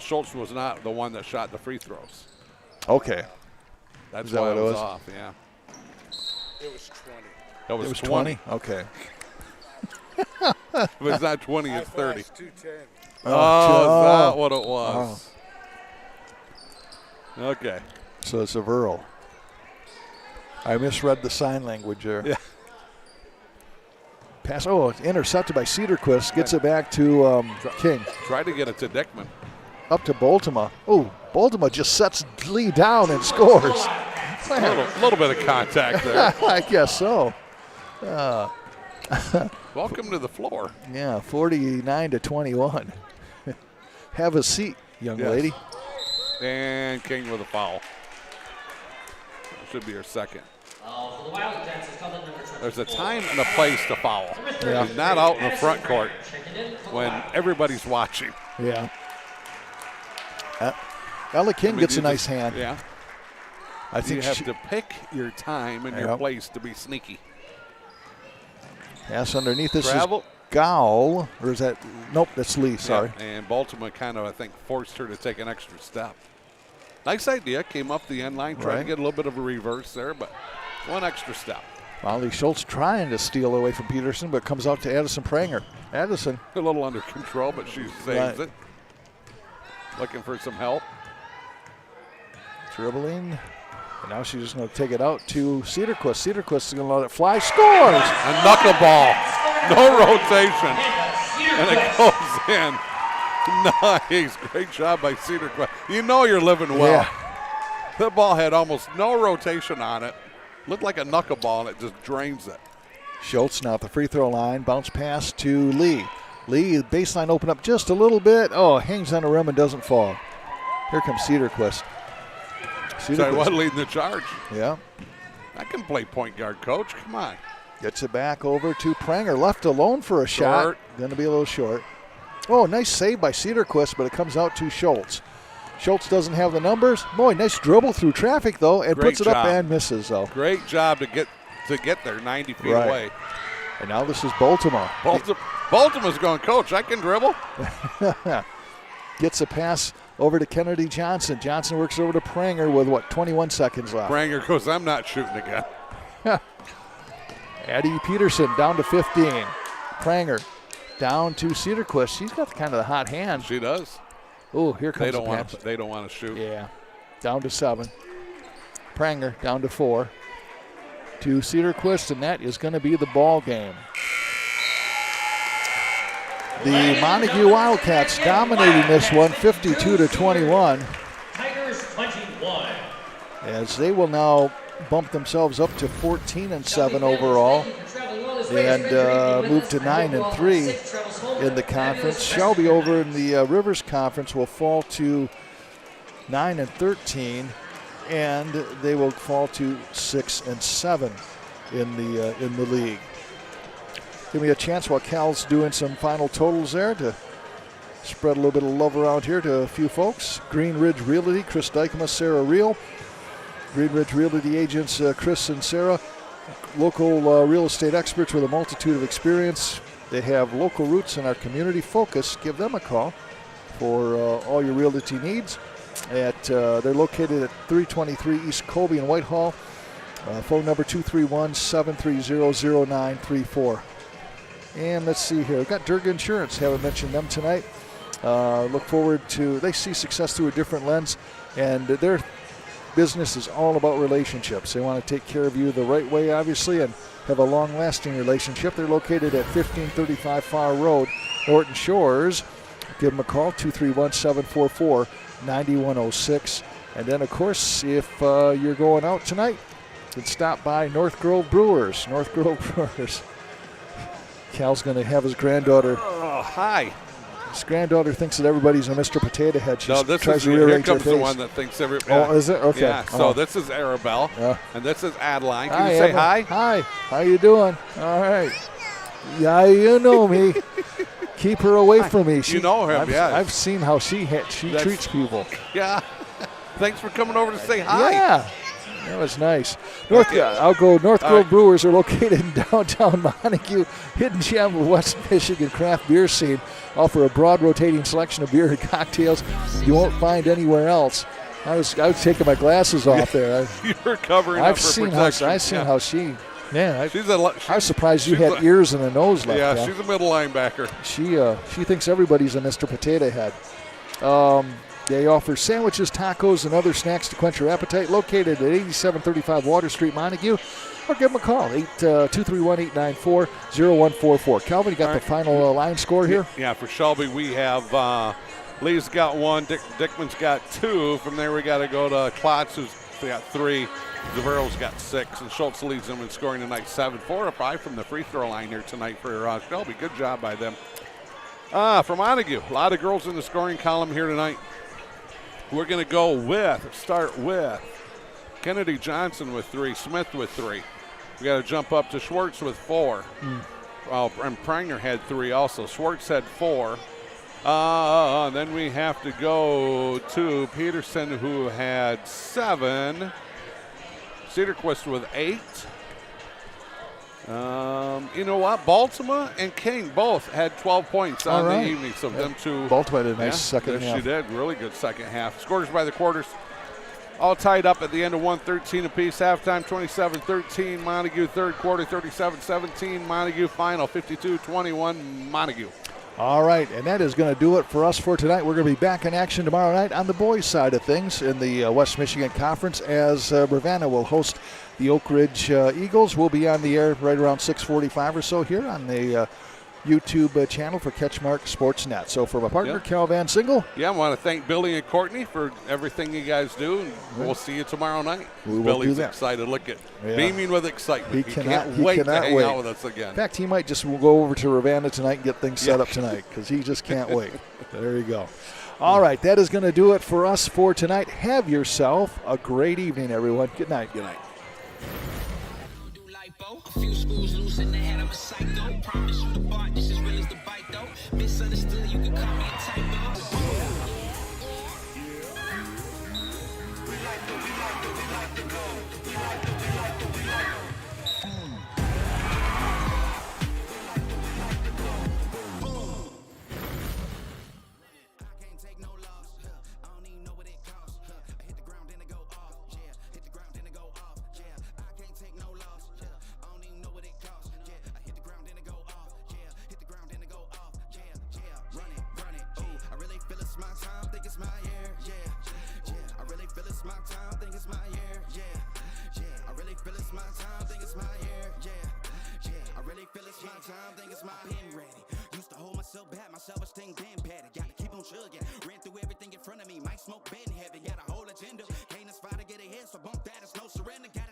Schultz was not the one that shot the free throws. Okay. That's that why what it it was was? off, yeah. It was 20. It was 20? Okay. If it's not 20, it's 30. 210. Oh, is that what it was? Oh. Okay. So it's a Verl. I misread the sign language there. Yeah. Pass. Oh, it's intercepted by Cedarquist. Gets it back to King. Tried to get it to Dickman. up to Baltimore. Oh, Baltimore just sets Lee down and scores. A little bit of contact there. I guess so. Welcome to the floor. Yeah, 49-21. Have a seat, young lady. And King with a foul. Should be her second. For the Wildcats, it's coming number 24. There's a time and a place to foul. Yeah. He's not out in the front court when everybody's watching. Yeah. Ella King gets a nice hand. Yeah. I think you have to pick your time and your place to be sneaky. Pass underneath. This Travel. is Gowell. Or is that? Nope, that's Lee. Sorry. Yeah, and Baltimore kind of, I think, forced her to take an extra step. Nice idea. Came up the end line, tried to get a little bit of a reverse there, but one extra step. Molly Schultz trying to steal away from Peterson, but comes out to Addison Pranger. Addison. A little under control, but she saves it. Looking for some help. Dribbling. And now she's just going to take it out to Cedarquist. Cedarquist is going to let it fly. Scores! A knuckleball. No rotation. And it goes in. Nice. Great job by Cedarquist. You know you're living well. Yeah. That ball had almost no rotation on it. Looked like a knuckleball, and it just drains it. Schultz now at the free throw line. Bounce pass to Lee. Lee, baseline open up just a little bit. Oh, hangs on the rim and doesn't fall. Here comes Cedarquist. Sorry, what, leading the charge? Yeah. I can play point guard, coach. Come on. Gets it back over to Pranger. Left alone for a shot. Going to be a little short. Oh, nice save by Cedarquist, but it comes out to Schultz. Schultz doesn't have the numbers. Boy, nice dribble through traffic, though, and puts it up and misses, though. Great job to get there 90 feet away. And now this is Baltimore. Baltimore's going, coach, I can dribble. Gets a pass over to Kennedy Johnson. Johnson works over to Pranger with, 21 seconds left. Pranger goes, I'm not shooting again. Addie Peterson down to 15. Pranger down to Cedarquist. She's got kind of the hot hand. She does. Oh, here comes the pass. They don't want to shoot. Yeah. Down to 7. Pranger down to 4. To Cedarquist, and that is going to be the ball game. The Montague Wildcats dominating this one, 52-21. Tigers 21. As they will now bump themselves up to 14-7 overall and move to 9-3 in the conference. Shelby over in the Rivers Conference will fall to 9-13, and they will fall to 6-7 in the league. Give me a chance while Cal's doing some final totals there to spread a little bit of love around here to a few folks. Green Ridge Realty, Chris Dykema, Sarah Reel. Green Ridge Realty agents Chris and Sarah, local real estate experts with a multitude of experience. They have local roots and are community focused. Give them a call for all your realty needs. They're located at 323 East Colby in Whitehall. Phone number 231-730-0934. And let's see here. We've got Durga Insurance. Haven't mentioned them tonight. Look forward to, they see success through a different lens, and their business is all about relationships. They want to take care of you the right way, obviously, and have a long-lasting relationship. They're located at 1535 Far Road, Norton Shores. Give them a call, 231-744-9106. And then, of course, if you're going out tonight, you can stop by North Grove Brewers. North Grove Brewers. Cal's going to have his granddaughter. Oh, hi. His granddaughter thinks that everybody's a Mr. Potato Head. She tries to here comes the one that thinks everybody. Oh, is it? Okay. Yeah, so this is Arabelle, and this is Adeline. Can you say hi? Hi. How you doing? All right. Yeah, you know me. Keep her away from me. You know him, I've seen how she treats people. Yeah. Thanks for coming over to say hi. Yeah. That was nice. North Grove Brewers are located in downtown Montague, hidden gem of West Michigan craft beer scene. Offer a broad rotating selection of beer and cocktails you won't find anywhere else. I was taking my glasses off there. You're covering up for protection. I've seen how she. Man, I was surprised you had a, ears and a nose left. Yeah, she's a middle linebacker. She thinks everybody's a Mr. Potato Head. They offer sandwiches, tacos, and other snacks to quench your appetite. Located at 8735 Water Street, Montague. Or give them a call, 231-894-0144. Calvin, you got the final line score here? Yeah, for Shelby, we have Lee's got 1. Dickman's got 2. From there, we got to go to Klotz, who's got 3. Zavero's got 6. And Schultz leads them in scoring tonight 7. 4 of 5 from the free throw line here tonight for Shelby. Good job by them. For Montague, a lot of girls in the scoring column here tonight. We're going to start with Kennedy Johnson with 3, Smith with 3. We got to jump up to Schwartz with 4. And Pranger had 3 also. Schwartz had 4. Then we have to go to Peterson, who had 7. Cedarquist with 8. You know what? Baltimore and King both had 12 points on the evening. So them two. Baltimore did a nice second half. She did. Really good second half. Scores by the quarters. All tied up at the end of 1:13 apiece. Halftime 27-13 Montague. Third quarter 37-17 Montague. Final 52-21 Montague. All right, and that is going to do it for us for tonight. We're going to be back in action tomorrow night on the boys' side of things in the West Michigan Conference as Ravenna will host the Oak Ridge Eagles. We'll be on the air right around 6:45 or so here on the YouTube channel for CatchMark SportsNet. So for my partner, Cal Van Single. Yeah, I want to thank Billy and Courtney for everything you guys do. And we'll see you tomorrow night. Billy's excited. Look at beaming with excitement. He can't wait to hang out with us again. In fact, he might just go over to Ravenna tonight and get things set up tonight because he just can't wait. There you go. All right, that is going to do it for us for tonight. Have yourself a great evening, everyone. Good night. Good night. A few screws loose in the head, I'm a psycho. Promise you the bar, this is real as the bite though. Misunderstood, you can call me a typo. Self-esteem been bad. Gotta keep on chugging. Ran through everything in front of me. Might smoke been heavy. Got a whole agenda. Can't aspire to get ahead, so bump that. It's no surrender. Gotta